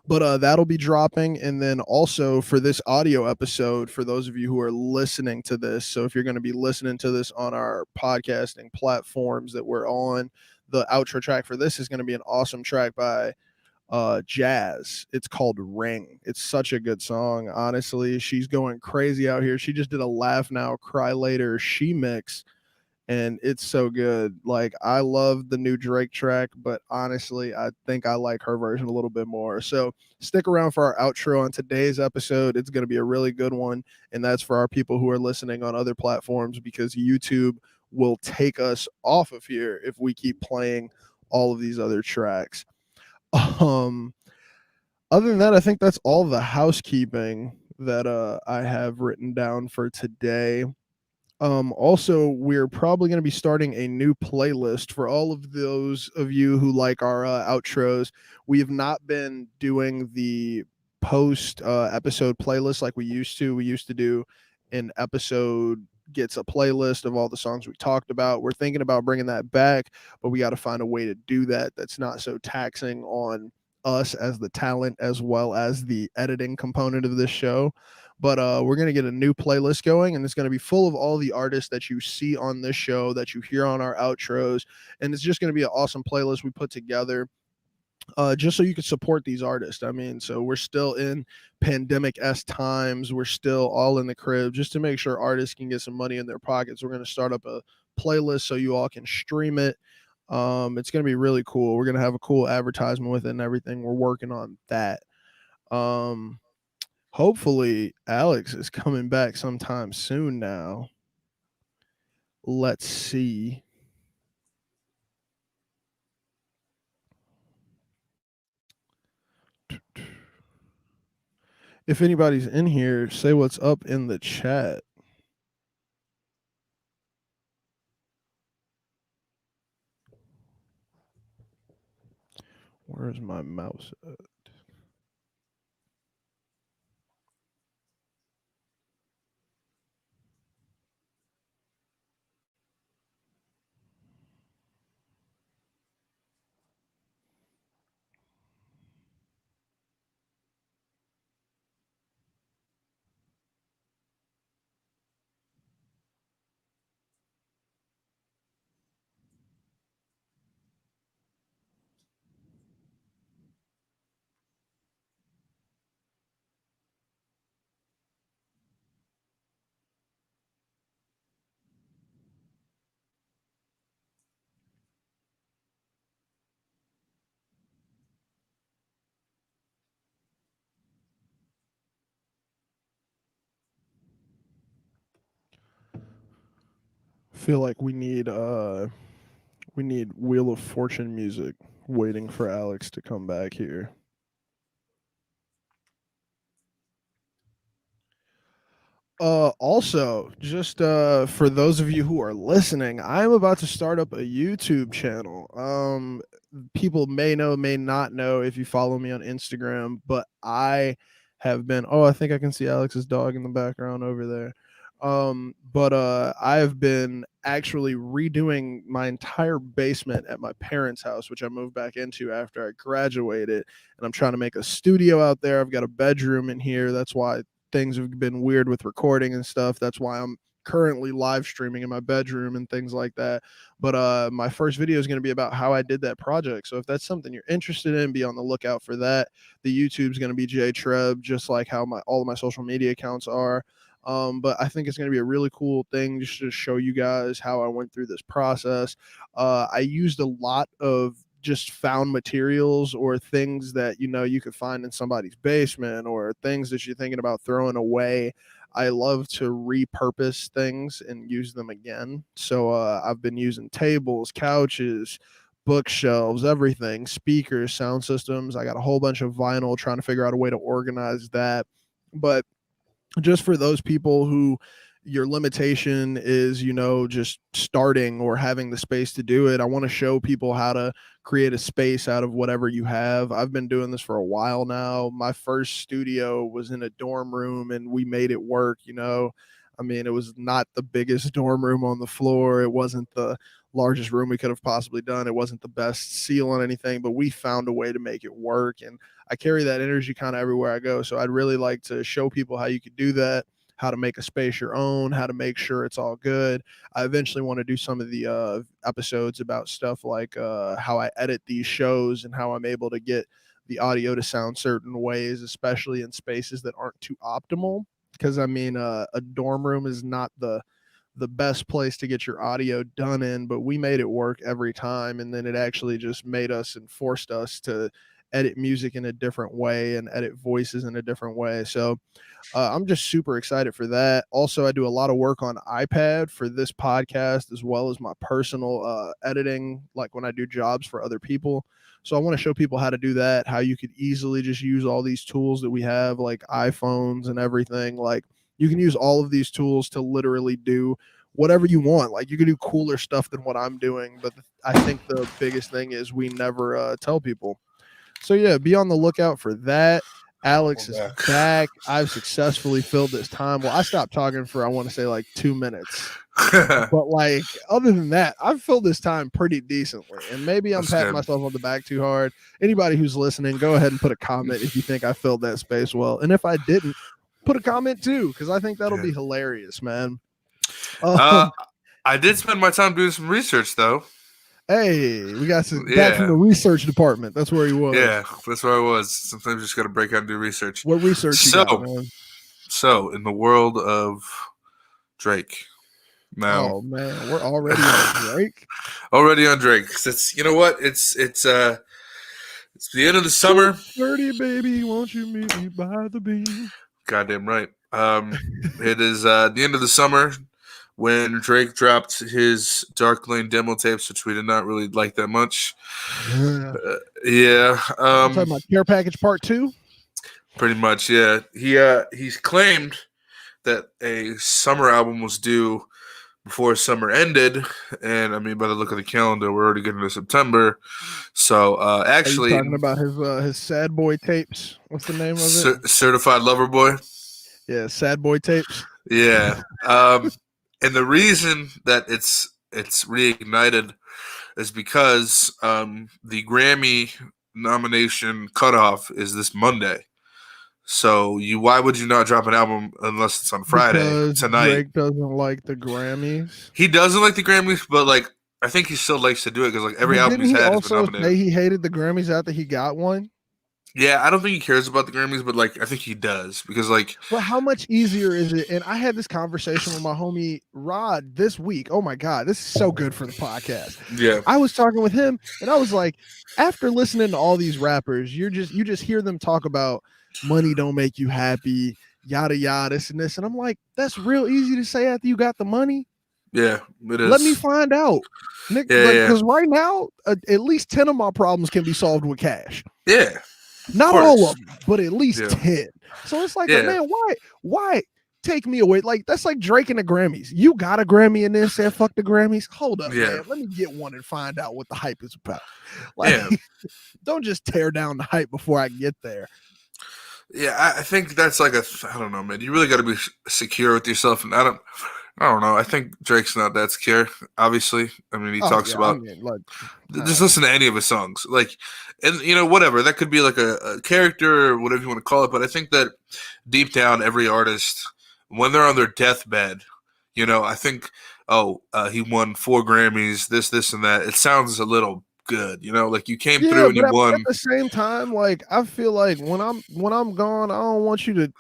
[SPEAKER 1] But that'll be dropping. And then also for this audio episode, for those of you who are listening to this, so if you're going to be listening to this on our podcasting platforms that we're on, the outro track for this is going to be an awesome track by Jazz. It's called Ring. It's such a good song. Honestly, she's going crazy out here. She just did a Laugh Now Cry Later she mix, and it's so good. Like, I love the new Drake track, but honestly, I think I like her version a little bit more. So stick around for our outro on today's episode. It's going to be a really good one, and that's for our people who are listening on other platforms, because YouTube will take us off of here if we keep playing all of these other tracks. um Other than that, I think that's all the housekeeping that I have written down for today. Also, we're probably going to be starting a new playlist for all of those of you who like our outros. We have not been doing the post episode playlist like we used to. We used to do an episode gets a playlist of all the songs we talked about. We're thinking about bringing that back, but we got to find a way to do that that's not so taxing on us as the talent as well as the editing component of this show. But we're going to get a new playlist going, and it's going to be full of all the artists that you see on this show, that you hear on our outros. And it's just going to be an awesome playlist we put together just so you can support these artists. I mean, so we're still in pandemic-esque times. We're still all in the crib just to make sure artists can get some money in their pockets. We're going to start up a playlist so you all can stream it. It's going to be really cool. We're going to have a cool advertisement with it and everything. We're working on that. Hopefully Alex is coming back sometime soon now. Let's see. If anybody's in here, say what's up in the chat. Where's my mouse at? Feel like we need Wheel of Fortune music waiting for Alex to come back here. Also, just for those of you who are listening, I'm about to start up a YouTube channel. People may know, may not know if you follow me on Instagram, but I have been, oh, I think I can see Alex's dog in the background over there. But I have been actually redoing my entire basement at my parents' house, which I moved back into after I graduated, and I'm trying to make a studio out there. I've got a bedroom in here. That's why things have been weird with recording and stuff. That's why I'm currently live streaming in my bedroom and things like that. But my first video is going to be about how I did that project. So if that's something you're interested in, be on the lookout for that. The YouTube's going to be J-Treb, just like how all of my social media accounts are. But I think it's going to be a really cool thing just to show you guys how I went through this process. I used a lot of just found materials or things that you could find in somebody's basement or things that you're thinking about throwing away. I love to repurpose things and use them again. So I've been using tables, couches, bookshelves, everything, speakers, sound systems. I got a whole bunch of vinyl, trying to figure out a way to organize that. But just for those people who your limitation is, just starting or having the space to do it, I want to show people how to create a space out of whatever you have. I've been doing this for a while now. My first studio was in a dorm room and we made it work. I mean, it was not the biggest dorm room on the floor. It wasn't the largest room we could have possibly done. It wasn't the best seal on anything, but we found a way to make it work. And I carry that energy kind of everywhere I go. So I'd really like to show people how you could do that, how to make a space your own, how to make sure it's all good. I eventually want to do some of the episodes about stuff like how I edit these shows and how I'm able to get the audio to sound certain ways, especially in spaces that aren't too optimal. Because I mean, a dorm room is not the best place to get your audio done in, but we made it work every time. And then it actually just made us and forced us to edit music in a different way and edit voices in a different way. So I'm just super excited for that. Also, I do a lot of work on iPad for this podcast as well as my personal editing, like when I do jobs for other people. So I want to show people how to do that, how you could easily just use all these tools that we have, like iPhones and everything. Like you can use all of these tools to literally do whatever you want. Like you can do cooler stuff than what I'm doing. But I think the biggest thing is we never tell people. So yeah, be on the lookout for that. Alex is back. I've successfully filled this time. Well, I stopped talking for, I want to say, like 2 minutes. But like other than that, I've filled this time pretty decently. And maybe I'm patting myself on the back too hard. Anybody who's listening, go ahead and put a comment if you think I filled that space well. And if I didn't, put a comment too, because I think that'll be hilarious, man.
[SPEAKER 2] I did spend my time doing some research, though.
[SPEAKER 1] Hey, we got some back from the research department. That's where he was.
[SPEAKER 2] Yeah, that's where I was. Sometimes you just got to break out and do research.
[SPEAKER 1] What research you got, man?
[SPEAKER 2] So, in the world of Drake, now.
[SPEAKER 1] Oh man, we're already on Drake.
[SPEAKER 2] Already on Drake. It's, you know what? It's the end of the summer.
[SPEAKER 1] 30, baby, won't you meet me by the beam?
[SPEAKER 2] Goddamn right. It is the end of the summer when Drake dropped his Dark Lane demo tapes, which we did not really like that much. Yeah.
[SPEAKER 1] Talking about Care Package Part 2?
[SPEAKER 2] Pretty much, yeah. He's claimed that a summer album was due before summer ended, and I mean, by the look of the calendar, we're already getting to September. So, actually,
[SPEAKER 1] are you talking about his Sad Boy tapes? What's the name of it?
[SPEAKER 2] Certified Lover Boy.
[SPEAKER 1] Yeah, Sad Boy tapes.
[SPEAKER 2] Yeah. And the reason that it's reignited is because the Grammy nomination cutoff is this Monday. So why would you not drop an album unless it's on Friday
[SPEAKER 1] because
[SPEAKER 2] tonight?
[SPEAKER 1] Drake doesn't like the Grammys.
[SPEAKER 2] He doesn't like the Grammys, but like I think he still likes to do it because like every album he's had has been nominated.
[SPEAKER 1] Say he hated the Grammys after he got one.
[SPEAKER 2] Yeah, I don't think he cares about the Grammys, but like I think he does because like.
[SPEAKER 1] But how much easier is it? And I had this conversation with my homie Rod this week. Oh my God, this is so good for the podcast.
[SPEAKER 2] Yeah,
[SPEAKER 1] I was talking with him, and I was like, after listening to all these rappers, you just hear them talk about money don't make you happy, yada yada, this and this, and I'm like, that's real easy to say after you got the money.
[SPEAKER 2] Yeah, it is.
[SPEAKER 1] Let me find out, Nick. Because right now, at least 10 of my problems can be solved with cash.
[SPEAKER 2] Yeah.
[SPEAKER 1] Not all of them, but at least 10. So it's like,
[SPEAKER 2] man,
[SPEAKER 1] why take me away? Like, that's like Drake and the Grammys. You got a Grammy and then said, fuck the Grammys. Hold up, man. Let me get one and find out what the hype is about. Like, don't just tear down the hype before I get there.
[SPEAKER 2] Yeah, I think that's like I don't know, man. You really got to be secure with yourself. And I don't know. I think Drake's not that secure, obviously. I mean, he talks about just listen to any of his songs. Like, and you know, whatever. That could be like a character or whatever you want to call it. But I think that deep down, every artist, when they're on their deathbed, you know, I think, he won 4 Grammys, this, and that. It sounds a little good, you know, like you came through and you won.
[SPEAKER 1] At the same time, like I feel like when I'm gone, I don't want you to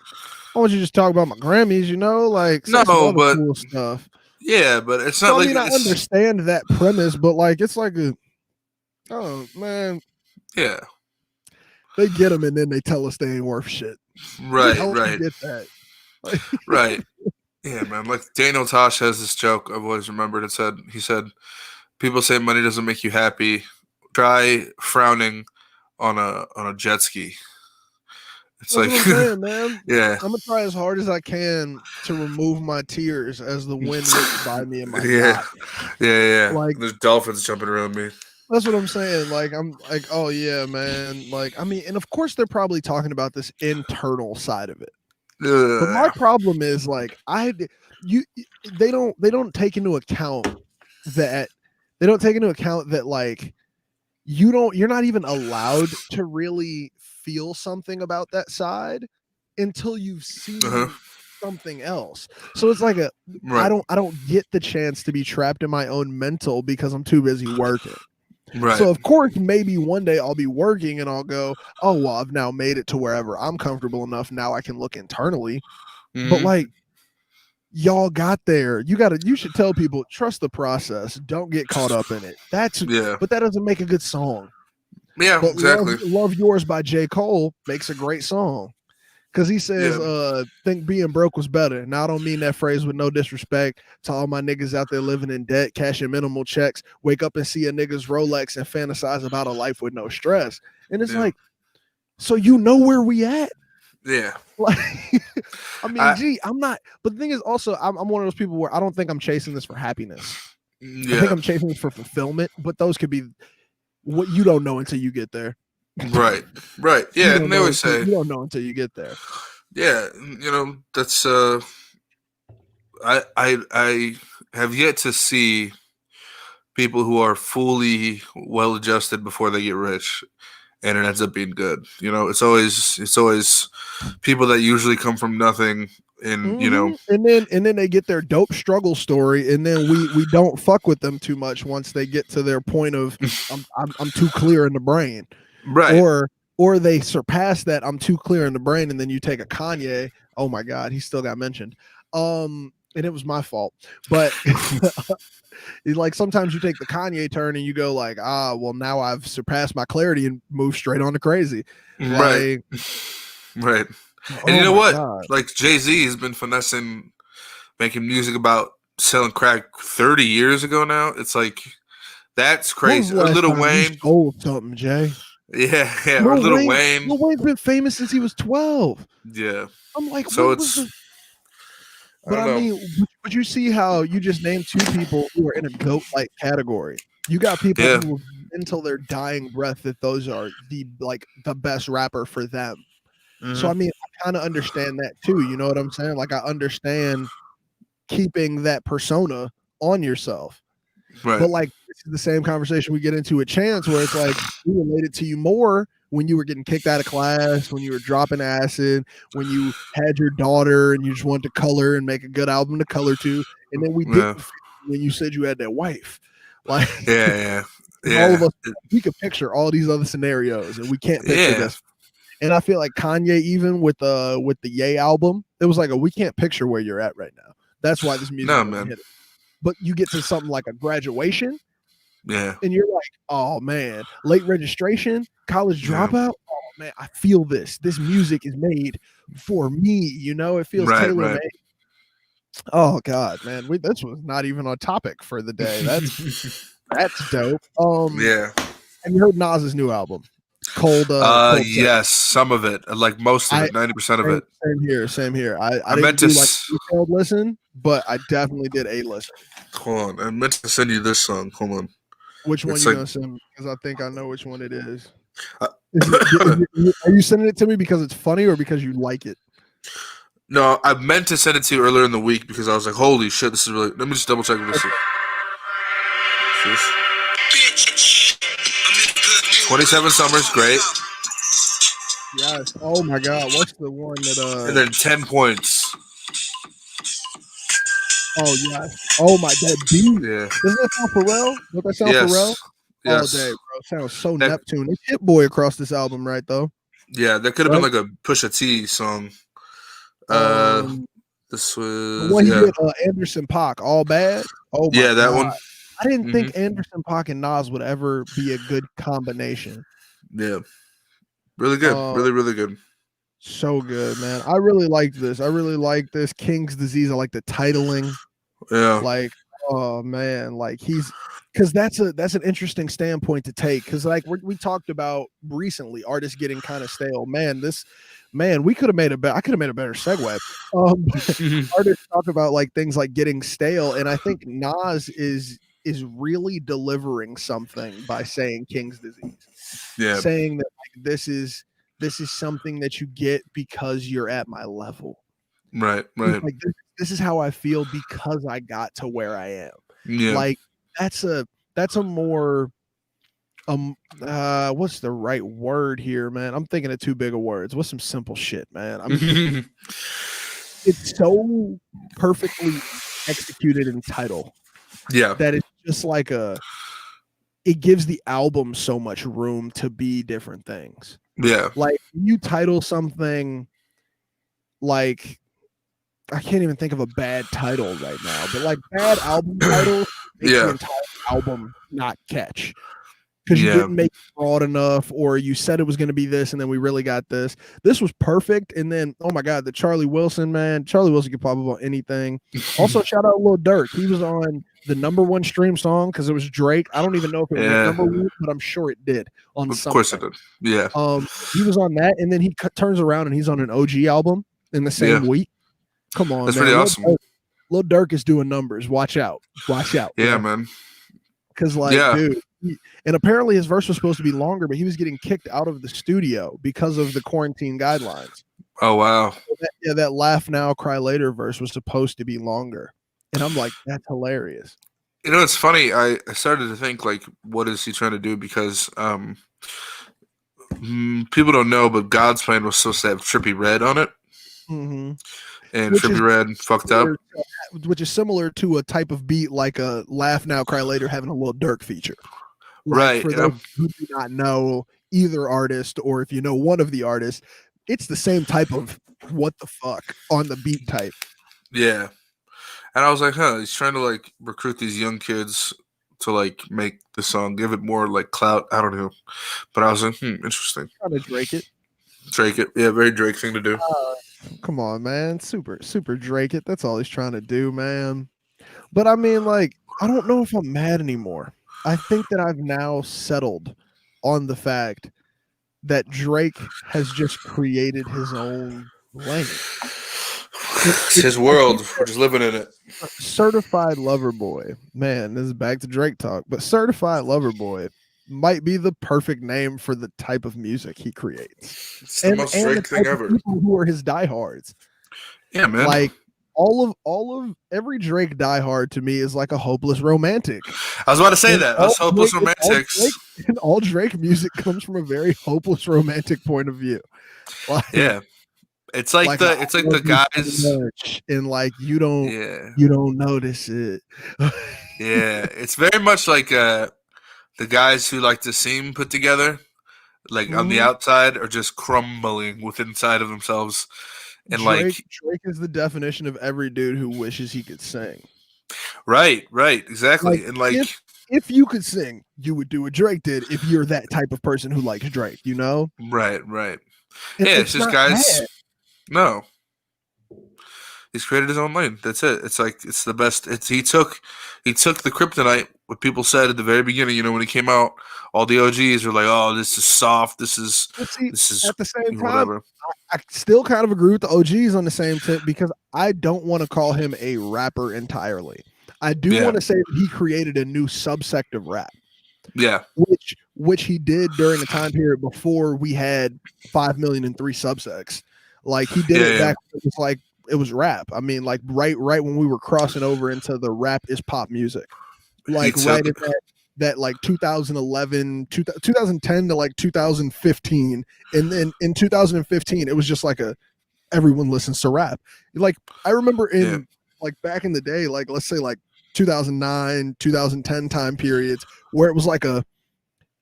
[SPEAKER 1] just talk about my Grammys, you know, like
[SPEAKER 2] no, but
[SPEAKER 1] cool stuff.
[SPEAKER 2] Yeah, but it's not like
[SPEAKER 1] I understand that premise, but like it's like man,
[SPEAKER 2] yeah,
[SPEAKER 1] they get them and then they tell us they ain't worth shit.
[SPEAKER 2] Right.
[SPEAKER 1] Get that,
[SPEAKER 2] right? Yeah, man. Like Daniel Tosh has this joke I've always remembered. He said, "People say money doesn't make you happy. try frowning on a jet ski. It's
[SPEAKER 1] That's
[SPEAKER 2] like,
[SPEAKER 1] what I'm saying, man.
[SPEAKER 2] yeah,
[SPEAKER 1] I'm gonna try as hard as I can to remove my tears as the wind whips by me in my
[SPEAKER 2] yeah,
[SPEAKER 1] yacht.
[SPEAKER 2] yeah.
[SPEAKER 1] Like
[SPEAKER 2] There's dolphins jumping around me.
[SPEAKER 1] that's what I'm saying. Like I'm like, oh yeah, man. Like I mean, and of course they're probably talking about this internal side of it. But my
[SPEAKER 2] Ugh.
[SPEAKER 1] problem is like you they don't take into account that they don't take into account that like you're not even allowed to really feel something about that side until you've
[SPEAKER 2] Uh-huh.
[SPEAKER 1] seen something else. So it's like
[SPEAKER 2] Right,
[SPEAKER 1] I don't get the chance to be trapped in my own mental because I'm too busy working.
[SPEAKER 2] right.
[SPEAKER 1] So of course maybe one day I'll be working and I'll go, "Oh, well, I've now made it to wherever I'm comfortable enough now I can look internally." But
[SPEAKER 2] Hmm.
[SPEAKER 1] like y'all got there. You should tell people trust the process. Don't get caught up in it.
[SPEAKER 2] Yeah,
[SPEAKER 1] But that doesn't make a good song.
[SPEAKER 2] yeah,
[SPEAKER 1] But
[SPEAKER 2] exactly.
[SPEAKER 1] Love Yours by J. Cole makes a great song. Cause he says,
[SPEAKER 2] Yeah,
[SPEAKER 1] think being broke was better. Now I don't mean that phrase with no disrespect to all my niggas out there living in debt, cashing minimal checks, wake up and see a nigga's Rolex and fantasize about a life with no stress. And it's
[SPEAKER 2] yeah,
[SPEAKER 1] like, so you know where we at?
[SPEAKER 2] yeah.
[SPEAKER 1] Like, I mean,
[SPEAKER 2] I
[SPEAKER 1] gee, I'm not. But the thing is, also, I'm one of those people where I don't think I'm chasing this for happiness. I think
[SPEAKER 2] yeah,
[SPEAKER 1] I'm chasing this for fulfillment. But those could be what you don't know until you get there.
[SPEAKER 2] right, right.
[SPEAKER 1] You
[SPEAKER 2] Yeah,
[SPEAKER 1] don't
[SPEAKER 2] and they
[SPEAKER 1] know
[SPEAKER 2] always
[SPEAKER 1] until
[SPEAKER 2] say,
[SPEAKER 1] you don't know until you get there.
[SPEAKER 2] yeah, that's I have yet to see people who are fully well adjusted before they get rich, and it ends up being good. It's always people that usually come from nothing, and
[SPEAKER 1] And then they get their dope struggle story, and then we don't fuck with them too much once they get to their point of I'm too clear in the brain,
[SPEAKER 2] right,
[SPEAKER 1] or they surpass that I'm too clear in the brain, and then you take a Kanye. Oh my God, he still got mentioned. And it was my fault, but like sometimes you take the Kanye turn and you go like, well now I've surpassed my clarity and move straight on to crazy,
[SPEAKER 2] right,
[SPEAKER 1] like
[SPEAKER 2] right. And you
[SPEAKER 1] oh
[SPEAKER 2] know
[SPEAKER 1] my
[SPEAKER 2] what?
[SPEAKER 1] God.
[SPEAKER 2] Like Jay-Z has been finessing, making music about selling crack 30 years ago now. It's like that's
[SPEAKER 1] When was
[SPEAKER 2] crazy.
[SPEAKER 1] the
[SPEAKER 2] Or
[SPEAKER 1] last
[SPEAKER 2] Little
[SPEAKER 1] time you
[SPEAKER 2] Wayne,
[SPEAKER 1] sold something, Jay?
[SPEAKER 2] yeah, yeah. Or Little Wayne,
[SPEAKER 1] Lil Wayne's been famous since he was 12.
[SPEAKER 2] yeah.
[SPEAKER 1] I'm like,
[SPEAKER 2] So
[SPEAKER 1] when was
[SPEAKER 2] it's
[SPEAKER 1] the
[SPEAKER 2] I
[SPEAKER 1] but
[SPEAKER 2] don't
[SPEAKER 1] I
[SPEAKER 2] know.
[SPEAKER 1] mean, but you see how you just named two people who are in a goat like category. You got people
[SPEAKER 2] Yeah,
[SPEAKER 1] who until their dying breath that those are the best rapper for them. So
[SPEAKER 2] hmm,
[SPEAKER 1] I mean, I kind of understand that too. You know what I'm saying? Like I understand keeping that persona on yourself.
[SPEAKER 2] right,
[SPEAKER 1] But like this is the same conversation we get into with Chance, where it's like we related to you more when you were getting kicked out of class, when you were dropping acid, when you had your daughter and you just wanted to color and make a good album to color to, and then we
[SPEAKER 2] yeah,
[SPEAKER 1] didn't when you said you had that wife. Like
[SPEAKER 2] yeah,
[SPEAKER 1] all of
[SPEAKER 2] yeah,
[SPEAKER 1] us, we could picture all these other scenarios, and we can't picture
[SPEAKER 2] yeah.
[SPEAKER 1] this. And I feel like Kanye, even with the Ye album, it was like we can't picture where you're at right now. That's why this music
[SPEAKER 2] No,
[SPEAKER 1] doesn't
[SPEAKER 2] man.
[SPEAKER 1] hit it. But you get to something like a graduation
[SPEAKER 2] Yeah,
[SPEAKER 1] and you're like, oh man, late registration, college
[SPEAKER 2] yeah.
[SPEAKER 1] dropout. Oh man, I feel this. This music is made for me. You know, it feels
[SPEAKER 2] Right,
[SPEAKER 1] tailor
[SPEAKER 2] right.
[SPEAKER 1] made. Oh God, man, this was not even on topic for the day. That's dope.
[SPEAKER 2] Yeah.
[SPEAKER 1] Have you heard Nas's new album, Cold Case?
[SPEAKER 2] Yes, some of it, like most of
[SPEAKER 1] I
[SPEAKER 2] it, 90% of
[SPEAKER 1] same,
[SPEAKER 2] it.
[SPEAKER 1] same here, same here. I
[SPEAKER 2] I meant
[SPEAKER 1] didn't
[SPEAKER 2] to.
[SPEAKER 1] do like a detailed listen, but I definitely did a listen.
[SPEAKER 2] Hold on. I meant to send you this song. Hold on.
[SPEAKER 1] Which one
[SPEAKER 2] It's
[SPEAKER 1] you
[SPEAKER 2] like.
[SPEAKER 1] gonna send me? Because I think I know which one it is.
[SPEAKER 2] Uh,
[SPEAKER 1] Are you sending it to me because it's funny or because you like it?
[SPEAKER 2] no, I meant to send it to you earlier in the week because I was like, "Holy shit, this is really." Let me just double check what this is. This 27 Summers, great,
[SPEAKER 1] Yes. Oh my God. What's the one that
[SPEAKER 2] and then 10 points.
[SPEAKER 1] oh yes. Oh my that beat.
[SPEAKER 2] Yeah.
[SPEAKER 1] Doesn't that sound Pharrell? Does that sound Pharrell?
[SPEAKER 2] Yes.
[SPEAKER 1] All day,
[SPEAKER 2] Yes.
[SPEAKER 1] bro. Sounds so
[SPEAKER 2] That.
[SPEAKER 1] Neptune. It's Hit Boy across this album, right though?
[SPEAKER 2] Yeah, that could have been
[SPEAKER 1] Right?
[SPEAKER 2] like a Pusha T song. Uh,
[SPEAKER 1] Um
[SPEAKER 2] this
[SPEAKER 1] the
[SPEAKER 2] was
[SPEAKER 1] one he
[SPEAKER 2] yeah,
[SPEAKER 1] did Anderson Paak, All Bad. Oh my
[SPEAKER 2] yeah, that
[SPEAKER 1] God.
[SPEAKER 2] one.
[SPEAKER 1] I didn't
[SPEAKER 2] Hmm.
[SPEAKER 1] think Anderson Paak and Nas would ever be a good combination.
[SPEAKER 2] Yeah, really good,
[SPEAKER 1] Um
[SPEAKER 2] really, really good.
[SPEAKER 1] so good, man. I really liked this. I really like this King's Disease. I like the titling.
[SPEAKER 2] Yeah,
[SPEAKER 1] Like, Oh man, like because that's an interesting standpoint to take. Because like we talked about recently, artists getting kind of stale. We could have made I could have made a better segue. Um, artists talk about like things like getting stale, and I think Nas is really delivering something by saying King's disease,
[SPEAKER 2] Yeah.
[SPEAKER 1] saying that like this is something that you get because you're at my level.
[SPEAKER 2] Right.
[SPEAKER 1] He's
[SPEAKER 2] Right.
[SPEAKER 1] like this is how I feel because I got to where I am.
[SPEAKER 2] Yeah.
[SPEAKER 1] Like that's a more what's the right word here, man? I'm thinking of too big of words. What's some simple shit, man? It's so perfectly executed in title
[SPEAKER 2] Yeah.
[SPEAKER 1] that it's just like it gives the album so much room to be different things.
[SPEAKER 2] Yeah.
[SPEAKER 1] Like you title something like I can't even think of a bad title right now, but like bad album titles make the
[SPEAKER 2] Yeah.
[SPEAKER 1] entire album not catch because you
[SPEAKER 2] Yeah.
[SPEAKER 1] didn't make it broad enough, or you said it was going to be this, and then we really got this. This was perfect, and then oh my god, the Charlie Wilson could pop up on anything. Also, shout out Lil Durk. He was on the #1 stream song because it was Drake. I don't even know if it went
[SPEAKER 2] Yeah.
[SPEAKER 1] #1, but I'm sure it did on
[SPEAKER 2] Of
[SPEAKER 1] something.
[SPEAKER 2] course it did. Yeah.
[SPEAKER 1] He was on that, and then he turns around and he's on an OG album in the same week. Come on,
[SPEAKER 2] that's
[SPEAKER 1] man.
[SPEAKER 2] pretty awesome.
[SPEAKER 1] Lil Durk is doing numbers. Watch out.
[SPEAKER 2] Yeah, man.
[SPEAKER 1] Because, dude, and apparently his verse was supposed to be longer, but he was getting kicked out of the studio because of the quarantine guidelines.
[SPEAKER 2] Oh, wow.
[SPEAKER 1] So that Laugh Now, Cry Later verse was supposed to be longer. And I'm like, that's hilarious.
[SPEAKER 2] You know, it's funny. I started to think, like, what is he trying to do? Because people don't know, but God's Plan was supposed to have Trippie Redd on it.
[SPEAKER 1] Mm-hmm.
[SPEAKER 2] And Trippie Redd fucked up.
[SPEAKER 1] Which is similar to a type of beat like a Laugh Now, Cry Later having a Lil Durk feature. Like,
[SPEAKER 2] right.
[SPEAKER 1] For those who do not know either artist, or if you know one of the artists, it's the same type of what the fuck on the beat type.
[SPEAKER 2] Yeah. And I was like, he's trying to like recruit these young kids to like make the song, give it more like clout. I don't know. But I was like, interesting.
[SPEAKER 1] Trying to Drake it.
[SPEAKER 2] Drake it. Yeah, very Drake thing to do.
[SPEAKER 1] Come on, man. Super Drake it. That's all he's trying to do, man. But I mean, like, I don't know if I'm mad anymore. I think that I've now settled on the fact that Drake has just created his own lane.
[SPEAKER 2] It's his world. We're just living in it.
[SPEAKER 1] Certified Lover Boy. Man, this is back to Drake talk. But Certified Lover Boy might be the perfect name for the type of music he creates.
[SPEAKER 2] It's the most Drake thing ever.
[SPEAKER 1] People who are his diehards.
[SPEAKER 2] Yeah, man.
[SPEAKER 1] Like all of every Drake diehard to me is like a hopeless romantic.
[SPEAKER 2] I was about to say that. Us hopeless romantics.
[SPEAKER 1] All Drake music comes from a very hopeless romantic point of view.
[SPEAKER 2] Like, yeah. It's like the guys
[SPEAKER 1] and like you don't notice it.
[SPEAKER 2] Yeah. It's very much like the guys who like to seem put together, like on the outside, are just crumbling with inside of themselves. And Drake
[SPEAKER 1] is the definition of every dude who wishes he could sing.
[SPEAKER 2] Right, exactly. And like
[SPEAKER 1] if you could sing, you would do what Drake did if you're that type of person who likes Drake, you know?
[SPEAKER 2] Right. It's just guys. Bad. No. He's created his own lane. That's it. It's like it's the best. He took the kryptonite. What people said at the very beginning, you know, when he came out, all the OGs were like, "Oh, this is soft. This is
[SPEAKER 1] at the same time."
[SPEAKER 2] Whatever.
[SPEAKER 1] I still kind of agree with the OGs on the same tip because I don't want to call him a rapper entirely. I do want to say that he created a new subsect of rap.
[SPEAKER 2] Yeah,
[SPEAKER 1] which he did during the time period before we had 5 million and 3 subsects. Like he did it back. It was like it was rap. I mean, like right when we were crossing over into the rap is pop music. Like right at that like 2011, 2010 to like 2015, and then in 2015 it was just like everyone listens to rap. Like I remember in like back in the day, like let's say like 2009, 2010 time periods where it was like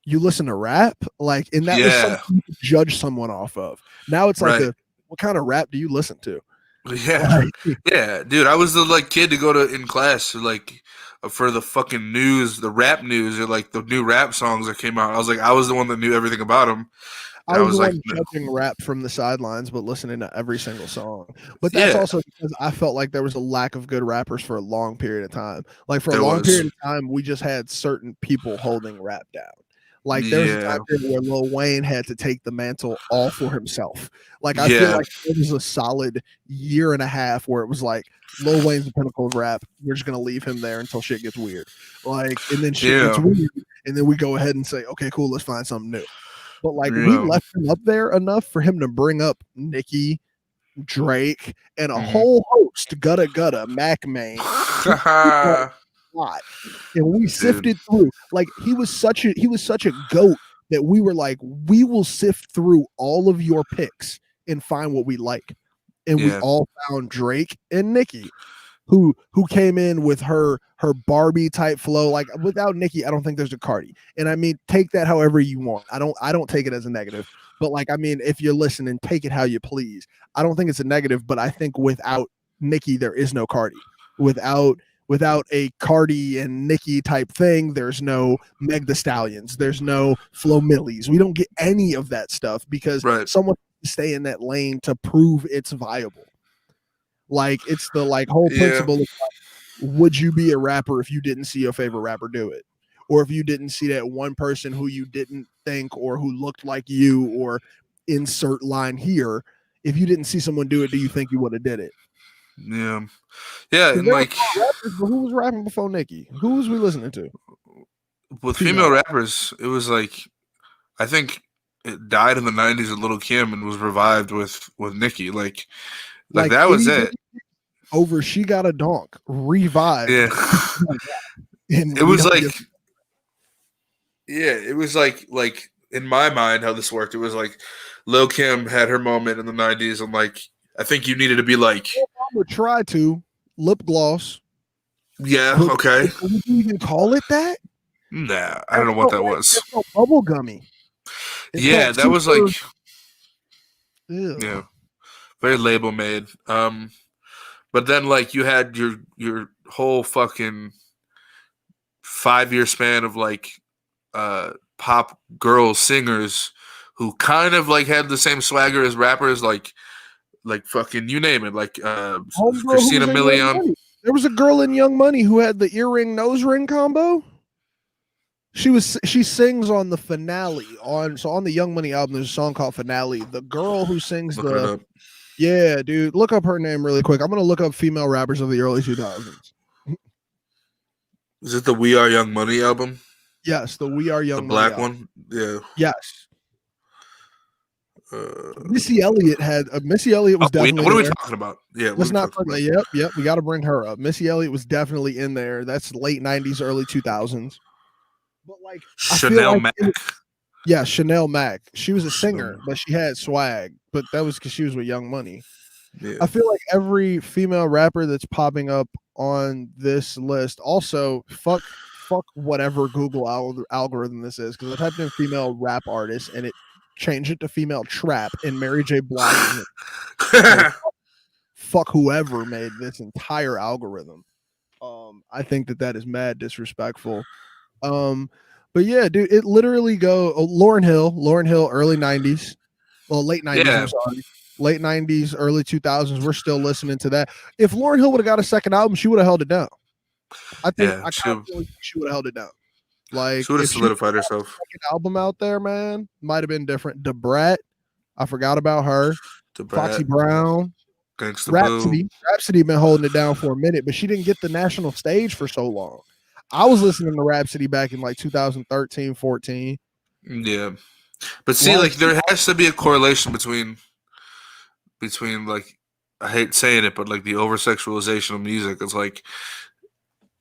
[SPEAKER 1] you listen to rap, like, and that was something you could judge someone off of. Now it's like what kind of rap do you listen to?
[SPEAKER 2] Yeah, yeah, dude. I was the like kid to go to in class like for the fucking news, the rap news, or like the new rap songs that came out. I was the one that knew everything about them.
[SPEAKER 1] I
[SPEAKER 2] I
[SPEAKER 1] was the
[SPEAKER 2] was like,
[SPEAKER 1] one
[SPEAKER 2] no.
[SPEAKER 1] judging rap from the sidelines, but listening to every single song. But that's
[SPEAKER 2] Yeah,
[SPEAKER 1] also because I felt like there was a lack of good rappers for a long period of time. Like for a
[SPEAKER 2] there
[SPEAKER 1] long
[SPEAKER 2] was.
[SPEAKER 1] period of time, we just had certain people holding rap down. Like there was a time
[SPEAKER 2] Yeah,
[SPEAKER 1] period where Lil Wayne had to take the mantle all for himself. Like I feel
[SPEAKER 2] yeah,
[SPEAKER 1] like it was a solid year and a half where it was like Lil Wayne's the pinnacle of rap. We're just gonna leave him there until shit gets weird. Like and then shit gets
[SPEAKER 2] yeah,
[SPEAKER 1] weird, and then we go ahead and say, okay, cool, let's find something new. But like we
[SPEAKER 2] yeah.
[SPEAKER 1] left him up there enough for him to bring up Nicki, Drake, and a
[SPEAKER 2] Hmm.
[SPEAKER 1] whole host, Gutta Gutta, Mac Main, lot. And we
[SPEAKER 2] Dude,
[SPEAKER 1] sifted through. Like he was such a goat that we were like, we will sift through all of your picks and find what we like. And we
[SPEAKER 2] yeah,
[SPEAKER 1] all found Drake and Nicki, who came in with her Barbie type flow. Like without Nicki, I don't think there's a Cardi. And I mean, take that however you want. I don't take it as a negative. But like, I mean, if you're listening, take it how you please. I don't think it's a negative, but I think without Nicki, there is no Cardi. Without a Cardi and Nicki type thing, there's no Meg the Stallions, there's no Flo Millies. We don't get any of that stuff because
[SPEAKER 2] right.
[SPEAKER 1] someone stay in that lane to prove it's viable. Like it's the like whole
[SPEAKER 2] Yeah,
[SPEAKER 1] principle of would you be a rapper if you didn't see your favorite rapper do it? Or if you didn't see that one person who you didn't think or who looked like you or insert line here, if you didn't see someone do it, do you think you would have did it?
[SPEAKER 2] yeah, yeah.
[SPEAKER 1] Because
[SPEAKER 2] And
[SPEAKER 1] there were
[SPEAKER 2] like
[SPEAKER 1] rappers, but who was rapping before Nicki? Who was we listening to?
[SPEAKER 2] with
[SPEAKER 1] Female
[SPEAKER 2] female
[SPEAKER 1] rap.
[SPEAKER 2] rappers, it was like I think it died in the '90s with Little Kim and was revived with Nicki. Like
[SPEAKER 1] Like
[SPEAKER 2] that was
[SPEAKER 1] itty
[SPEAKER 2] it.
[SPEAKER 1] bitty over She Got a Donk
[SPEAKER 2] Yeah,
[SPEAKER 1] revived.
[SPEAKER 2] it
[SPEAKER 1] And we
[SPEAKER 2] was
[SPEAKER 1] don't
[SPEAKER 2] like
[SPEAKER 1] give
[SPEAKER 2] yeah, it was like in my mind how this worked. It was like Lil Kim had her moment in the '90s, and like I think you needed to be like,
[SPEAKER 1] would try to lip gloss,
[SPEAKER 2] yeah,
[SPEAKER 1] but
[SPEAKER 2] okay,
[SPEAKER 1] would you even call it that?
[SPEAKER 2] nah, I
[SPEAKER 1] That
[SPEAKER 2] don't know what
[SPEAKER 1] felt
[SPEAKER 2] that
[SPEAKER 1] like
[SPEAKER 2] was.
[SPEAKER 1] it felt bubble gummy. It
[SPEAKER 2] Yeah,
[SPEAKER 1] felt
[SPEAKER 2] that was like
[SPEAKER 1] super. Ew.
[SPEAKER 2] yeah, very label made. But then like you had your whole fucking 5 year span of like pop girl singers who kind of like had the same swagger as rappers, like fucking you name it, like
[SPEAKER 1] Homegirl who
[SPEAKER 2] Christina
[SPEAKER 1] was in Young
[SPEAKER 2] Milian.
[SPEAKER 1] Money. There was a girl in Young Money who had the earring nose ring combo. She sings on the finale on the Young Money album. There's a song called Finale. The girl who sings
[SPEAKER 2] Looking it
[SPEAKER 1] the
[SPEAKER 2] up.
[SPEAKER 1] yeah, dude, look up her name really quick. I'm gonna look up female rappers of the early 2000s.
[SPEAKER 2] Is it the We Are Young Money album?
[SPEAKER 1] Yes, the We Are
[SPEAKER 2] The
[SPEAKER 1] Young Money
[SPEAKER 2] black
[SPEAKER 1] album.
[SPEAKER 2] one? Yeah.
[SPEAKER 1] Yes,
[SPEAKER 2] Uh,
[SPEAKER 1] Missy Elliott was
[SPEAKER 2] yeah.
[SPEAKER 1] definitely
[SPEAKER 2] What are we
[SPEAKER 1] there.
[SPEAKER 2] talking about? Yeah, what are
[SPEAKER 1] Let's
[SPEAKER 2] we
[SPEAKER 1] not
[SPEAKER 2] talking
[SPEAKER 1] forget.
[SPEAKER 2] about?
[SPEAKER 1] Yep. We got to bring her up. Missy Elliott was definitely in there. That's late '90s, early 2000s. But like, I feel
[SPEAKER 2] Chanel
[SPEAKER 1] like
[SPEAKER 2] Mac.
[SPEAKER 1] yeah, Chanel Mac. She was a
[SPEAKER 2] Chanel
[SPEAKER 1] singer,
[SPEAKER 2] Mac.
[SPEAKER 1] but she had swag. But that was because she was with Young Money.
[SPEAKER 2] Yeah.
[SPEAKER 1] I feel like every female rapper that's popping up on this list. Also, fuck whatever Google algorithm this is, because I typed in female rap artist and it changed it to female trap, and Mary J. Blige is in it. So fuck whoever made this entire algorithm. I think that is mad disrespectful. But yeah, dude, it literally go Lauren Hill, early '90s, well, late '90s. I'm
[SPEAKER 2] yeah.
[SPEAKER 1] sorry, late '90s, early 2000s. We're still listening to that. If Lauren Hill would have got a second album, she would have held it down.
[SPEAKER 2] Yeah.
[SPEAKER 1] I confidently think she would have held it down. Like
[SPEAKER 2] She would have
[SPEAKER 1] if she
[SPEAKER 2] solidified herself.
[SPEAKER 1] second album out there, man, might have been different. Debrat, I forgot about her.
[SPEAKER 2] The
[SPEAKER 1] Foxy
[SPEAKER 2] Brat,
[SPEAKER 1] Brown,
[SPEAKER 2] Gangsta Boo.
[SPEAKER 1] Rhapsody been holding it down for a minute, but she didn't get the national stage for so long. I was listening to Rhapsody back in like 2013, 14.
[SPEAKER 2] Yeah. But see,
[SPEAKER 1] Long
[SPEAKER 2] like there has to be a correlation between like I hate saying it, but like the over sexualization of music. It's like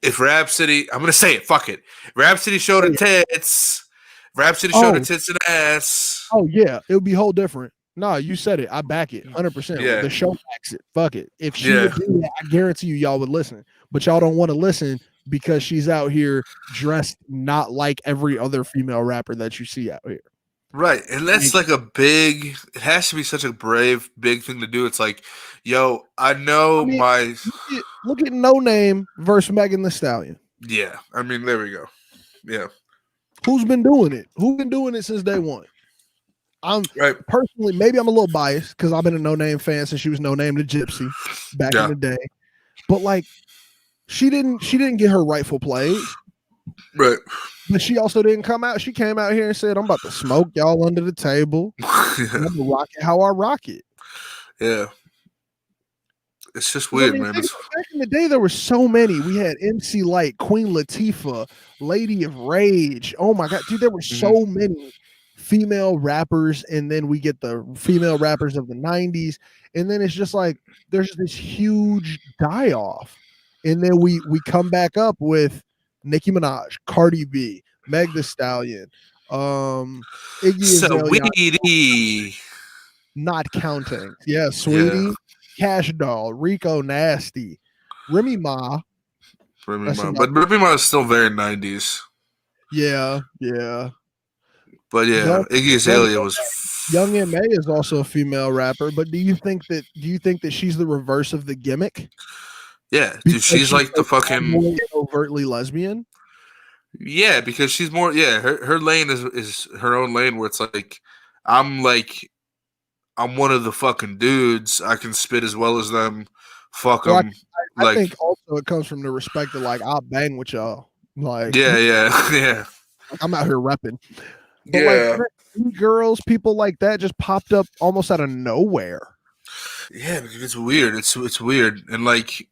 [SPEAKER 2] if Rhapsody, I'm gonna say it. Fuck it. Rhapsody showed her tits. Rhapsody showed her
[SPEAKER 1] Oh,
[SPEAKER 2] tits and ass.
[SPEAKER 1] oh yeah, it would be whole different. No, you said it. I back it 100%.
[SPEAKER 2] Yeah,
[SPEAKER 1] The show backs it. Fuck it. If she
[SPEAKER 2] yeah,
[SPEAKER 1] would do that, I guarantee you, y'all would listen. But y'all don't want to listen because she's out here dressed not like every other female rapper that you see out here.
[SPEAKER 2] right. And that's like a big. It has to be such a brave, big thing to do. It's like, yo, I
[SPEAKER 1] I
[SPEAKER 2] know
[SPEAKER 1] mean,
[SPEAKER 2] my.
[SPEAKER 1] look at No Name versus Megan Thee Stallion.
[SPEAKER 2] Yeah, I mean, there we go. Yeah,
[SPEAKER 1] Who's been doing it? Who's been doing it since day one? I'm
[SPEAKER 2] Right.
[SPEAKER 1] personally, maybe I'm a little biased because I've been a No Name fan since she was No Name the Gypsy back in
[SPEAKER 2] Yeah.
[SPEAKER 1] the day. But like, she didn't get her rightful place.
[SPEAKER 2] Right.
[SPEAKER 1] But she also didn't come out. She came out here and said, "I'm about to smoke y'all under the table. And
[SPEAKER 2] Yeah.
[SPEAKER 1] I'm gonna rock it how I rock it."
[SPEAKER 2] Yeah. It's just
[SPEAKER 1] 'Cause I
[SPEAKER 2] weird,
[SPEAKER 1] mean,
[SPEAKER 2] man.
[SPEAKER 1] back in the day, there were so many. We had MC Light, Queen Latifah, Lady of Rage. Oh my god, dude, there were
[SPEAKER 2] Mhm.
[SPEAKER 1] so many female rappers, and then we get the female rappers of the '90s, and then it's just like there's this huge die off, and then we come back up with Nicki Minaj, Cardi B, Meg The Stallion, Iggy Azalea,
[SPEAKER 2] Sweetie.
[SPEAKER 1] not counting. Yeah,
[SPEAKER 2] Yeah.
[SPEAKER 1] Sweetie, Cash Doll, Rico Nasty, Remy Ma.
[SPEAKER 2] Remy
[SPEAKER 1] That's
[SPEAKER 2] Ma.
[SPEAKER 1] another.
[SPEAKER 2] But Remy Ma is still very 90s.
[SPEAKER 1] Yeah, yeah.
[SPEAKER 2] But yeah,
[SPEAKER 1] Young
[SPEAKER 2] Iggy Azalea was.
[SPEAKER 1] Young M.A. is also a female rapper, but do you think that she's the reverse of the gimmick
[SPEAKER 2] Yeah, dude,
[SPEAKER 1] because
[SPEAKER 2] she's
[SPEAKER 1] she's
[SPEAKER 2] like the
[SPEAKER 1] so
[SPEAKER 2] fucking.
[SPEAKER 1] tomboy and overtly lesbian?
[SPEAKER 2] Yeah, because she's more. Yeah, her lane is her own lane where it's I'm like, I'm one of the fucking dudes. I can spit as well as them. Fuck
[SPEAKER 1] Well,
[SPEAKER 2] them.
[SPEAKER 1] I
[SPEAKER 2] Like,
[SPEAKER 1] think also it comes from the respect of like I'll bang with y'all. Like,
[SPEAKER 2] yeah, yeah, yeah.
[SPEAKER 1] like I'm out here repping. But like
[SPEAKER 2] Yeah.
[SPEAKER 1] girls, people like that just popped up almost out of nowhere.
[SPEAKER 2] Yeah, because it's weird. It's weird. And like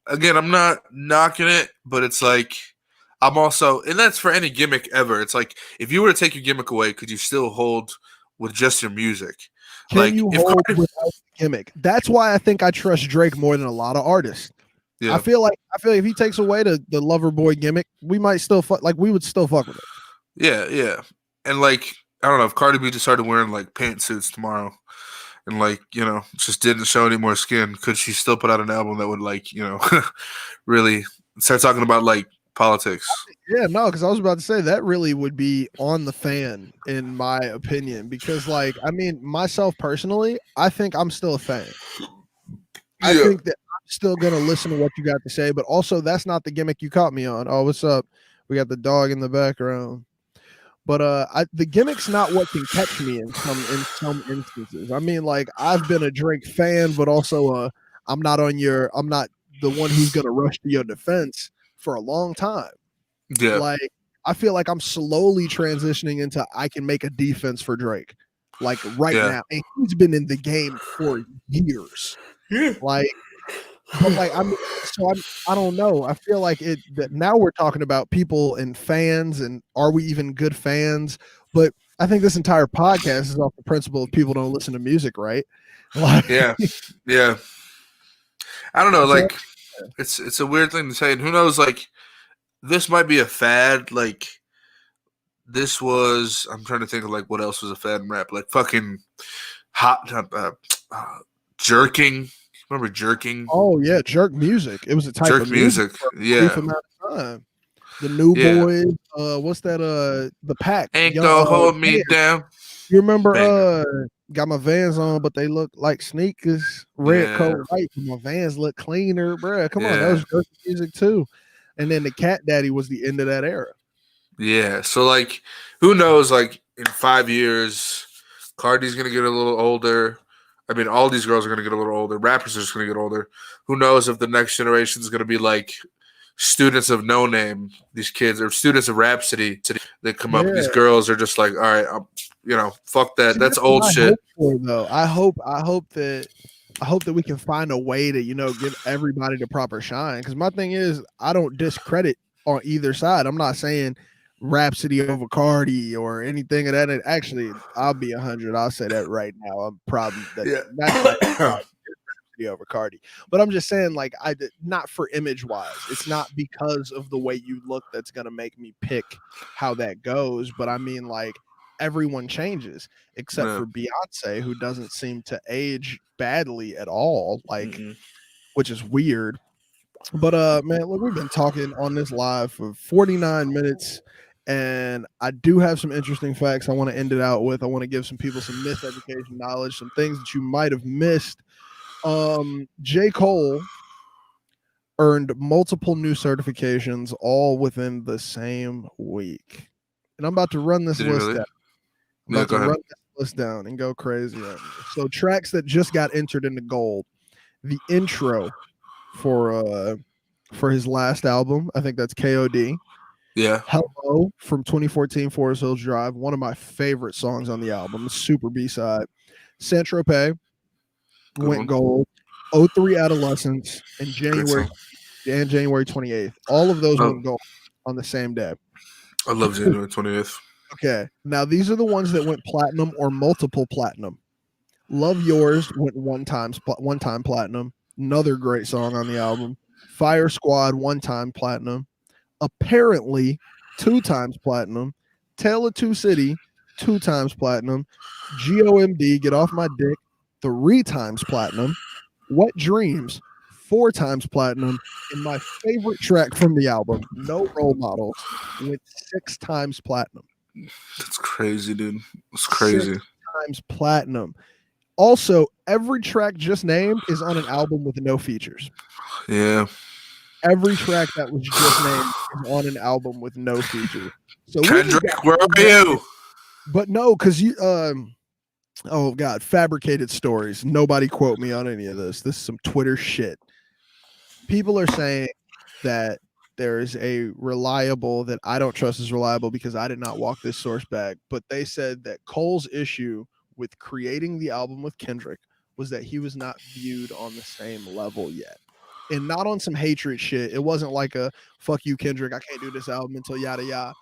[SPEAKER 2] again, I'm not knocking it, but it's like I'm also, and that's for any gimmick ever. It's like if you were to take your gimmick away, could you still hold with just your music?
[SPEAKER 1] Can
[SPEAKER 2] Like
[SPEAKER 1] you
[SPEAKER 2] if
[SPEAKER 1] hold
[SPEAKER 2] Cardi,
[SPEAKER 1] without the gimmick? That's why I think I trust Drake more than a lot of artists.
[SPEAKER 2] yeah,
[SPEAKER 1] I feel like if he takes away the lover boy gimmick, we might still fuck like we would still fuck with it.
[SPEAKER 2] yeah, yeah, and like I don't know if Cardi B just started wearing like pantsuits tomorrow, and like just didn't show any more skin, could she still put out an album that would like really start talking about like politics?
[SPEAKER 1] Yeah, no, because I was about to say that really would be on the fan, in my opinion. Because, like, I mean, myself personally, I think I'm still a fan. I
[SPEAKER 2] Yeah,
[SPEAKER 1] think that I'm still gonna listen to what you got to say, but also that's not the gimmick you caught me on. Oh, what's up? We got the dog in the background. But the gimmick's not what can catch me in some instances. I mean, like I've been a Drake fan, but also I'm not the one who's gonna rush to your defense for a long time.
[SPEAKER 2] yeah,
[SPEAKER 1] Like I feel like I'm slowly transitioning into I can make a defense for Drake, like right
[SPEAKER 2] yeah,
[SPEAKER 1] now, and he's been in the game for years.
[SPEAKER 2] yeah,
[SPEAKER 1] Like, but like I don't know. I feel like it that now we're talking about people and fans, and are we even good fans? But I think this entire podcast is off the principle of people don't listen to music, right? Like,
[SPEAKER 2] yeah, yeah. I don't know.
[SPEAKER 1] so
[SPEAKER 2] Like, it's a weird thing to say, and who knows? Like, this might be a fad. Like, this was. I'm trying to think of like what else was a fad in rap. Like fucking hot uh, jerking. Remember jerking?
[SPEAKER 1] oh yeah, jerk music. It was a type
[SPEAKER 2] Jerk
[SPEAKER 1] of music
[SPEAKER 2] music.
[SPEAKER 1] for a brief
[SPEAKER 2] Yeah,
[SPEAKER 1] amount of time. The New
[SPEAKER 2] yeah.
[SPEAKER 1] Boys, what's that? The Pack,
[SPEAKER 2] Ain't
[SPEAKER 1] young.
[SPEAKER 2] gonna hold me
[SPEAKER 1] Vans.
[SPEAKER 2] down.
[SPEAKER 1] You remember?
[SPEAKER 2] Banger.
[SPEAKER 1] Got my Vans on, but they look like sneakers. Red
[SPEAKER 2] Yeah,
[SPEAKER 1] coat, white. But my Vans look cleaner, bruh. Come on, that
[SPEAKER 2] yeah,
[SPEAKER 1] was jerk music too. And then the Cat Daddy was the end of that era.
[SPEAKER 2] yeah. So like, who knows? Like in 5 years, Cardi's gonna get a little older. I mean, all these girls are gonna get a little older. Rappers are just gonna get older. Who knows if the next generation is gonna be like students of No Name, these kids, or students of Rhapsody that come up.
[SPEAKER 1] Yeah.
[SPEAKER 2] These girls are just like, all right, fuck that.
[SPEAKER 1] See,
[SPEAKER 2] That's
[SPEAKER 1] that's what
[SPEAKER 2] old
[SPEAKER 1] I
[SPEAKER 2] shit.
[SPEAKER 1] hope for, though. I hope that we can find a way to, give everybody the proper shine. Because my thing is, I don't discredit on either side. I'm not saying Rhapsody over Cardi or anything of that. And actually, I'll be 100. I'll say that right now. I'm probably that's not
[SPEAKER 2] Yeah.
[SPEAKER 1] Rhapsody over Cardi. But I'm just saying, like, not for image wise. It's not because of the way you look that's gonna make me pick how that goes. But I mean, like, everyone changes except
[SPEAKER 2] Yeah.
[SPEAKER 1] for Beyonce, who doesn't seem to age badly at all, like,
[SPEAKER 2] Mm-mm.
[SPEAKER 1] which is weird. But man, look, we've been talking on this live for 49 minutes, and I do have some interesting facts I want to end it out with. I want to give some people some miseducation knowledge, some things that you might have missed. J. Cole earned multiple new certifications all within the same week. And I'm about to run this
[SPEAKER 2] Did he
[SPEAKER 1] list
[SPEAKER 2] really?
[SPEAKER 1] out. I'm
[SPEAKER 2] Yeah,
[SPEAKER 1] about
[SPEAKER 2] go
[SPEAKER 1] to
[SPEAKER 2] ahead.
[SPEAKER 1] run this list down and go crazy on me. So tracks that just got entered into gold. The intro for his last album, I think that's KOD.
[SPEAKER 2] Yeah.
[SPEAKER 1] Hello from 2014 Forest Hills Drive, one of my favorite songs on the album, super B-side. Saint Tropez
[SPEAKER 2] Good
[SPEAKER 1] went
[SPEAKER 2] one.
[SPEAKER 1] gold. '03 Adolescence and
[SPEAKER 2] Great song.
[SPEAKER 1] January 28th. All of those
[SPEAKER 2] Oh,
[SPEAKER 1] went gold on the same day.
[SPEAKER 2] I love January 20th.
[SPEAKER 1] Okay, now these are the ones that went platinum or multiple platinum. Love Yours went one time platinum. Another great song on the album. Fire Squad 1 time platinum. Apparently 2 times platinum. Tale of Two City 2 times platinum. GOMD Get Off My Dick 3 times platinum. Wet Dreams 4 times platinum. And my favorite track from the album, No Role Models, went 6 times platinum.
[SPEAKER 2] That's crazy, dude. It's
[SPEAKER 1] Six
[SPEAKER 2] crazy.
[SPEAKER 1] times platinum. Also, every track just named is on an album with no features.
[SPEAKER 2] Yeah.
[SPEAKER 1] Every track that was just named is on an album with no features. So
[SPEAKER 2] Kendrick, where are you?
[SPEAKER 1] But no, because you oh god, fabricated stories. Nobody quote me on any of this. This is some Twitter shit. People are saying that there is a reliable that I don't trust is reliable because I did not walk this source back, but they said that Cole's issue with creating the album with Kendrick was that he was not viewed on the same level yet. And not on some hatred shit. It wasn't like a fuck you, Kendrick, I can't do this album until yada yada.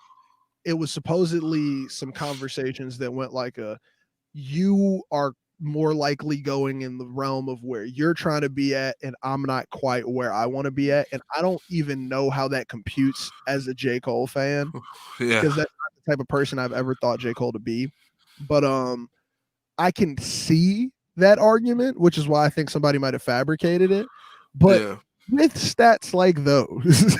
[SPEAKER 1] It was supposedly some conversations that went like you are more likely going in the realm of where you're trying to be at, and I'm not quite where I want to be at. And I don't even know how that computes as a J. Cole fan.
[SPEAKER 2] Yeah.
[SPEAKER 1] Because that's not the type of person I've ever thought J. Cole to be. But I can see that argument, which is why I think somebody might have fabricated it. But
[SPEAKER 2] yeah.
[SPEAKER 1] with stats like those,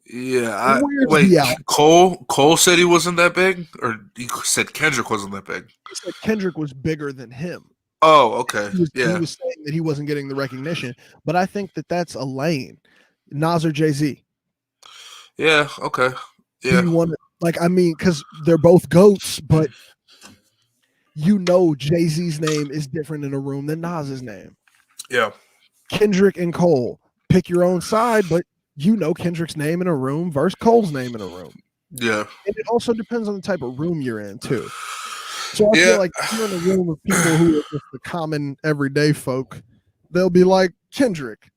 [SPEAKER 2] yeah.
[SPEAKER 1] where's the album?
[SPEAKER 2] Cole said he wasn't that big, or he said Kendrick wasn't that big.
[SPEAKER 1] He said Kendrick was bigger than him.
[SPEAKER 2] Oh, okay.
[SPEAKER 1] He
[SPEAKER 2] Yeah.
[SPEAKER 1] was saying that he wasn't getting the recognition, but I think that that's a lane. Nas or Jay-Z.
[SPEAKER 2] Yeah. Okay.
[SPEAKER 1] Do
[SPEAKER 2] Yeah.
[SPEAKER 1] you want to, like, I mean, because they're both GOATs, but you know Jay-Z's name is different in a room than Nas's name.
[SPEAKER 2] Yeah.
[SPEAKER 1] Kendrick and Cole, pick your own side, but you know Kendrick's name in a room versus Cole's name in a room.
[SPEAKER 2] Yeah.
[SPEAKER 1] And it also depends on the type of room you're in, too. So I feel like if you're in a room with people who are just the common everyday folk, they'll be like Kendrick,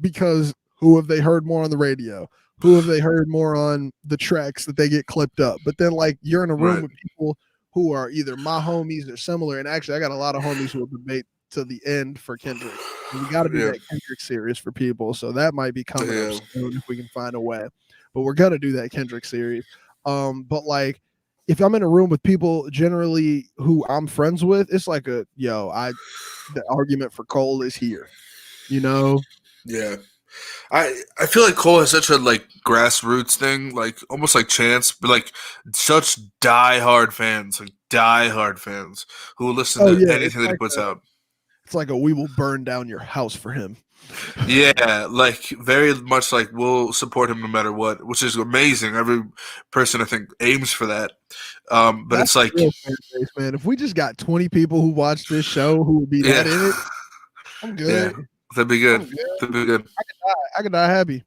[SPEAKER 1] because who have they heard more on the radio? Who have they heard more on the tracks that they get clipped up? But then, like, you're in a room with people who are either my homies or similar. And actually, I got a lot of homies who will debate to the end for Kendrick. And we got to do that Kendrick series for people. So that might be coming up soon if we can find a way. But we're going to do that Kendrick series. But, like, if I'm in a room with people generally who I'm friends with, it's like the argument for Cole is here, you know?
[SPEAKER 2] Yeah. I feel like Cole has such a like grassroots thing, like almost like Chance, but like such diehard fans who will listen to anything that he puts out.
[SPEAKER 1] It's like we will burn down your house for him.
[SPEAKER 2] Yeah, like very much like we'll support him no matter what, which is amazing. Every person I think aims for that. But
[SPEAKER 1] that's
[SPEAKER 2] it's like,
[SPEAKER 1] real fan base, man. If we just got 20 people who watch this show who would be that in it, I'm good.
[SPEAKER 2] Yeah, that'd be good. That'd be good.
[SPEAKER 1] I could die happy.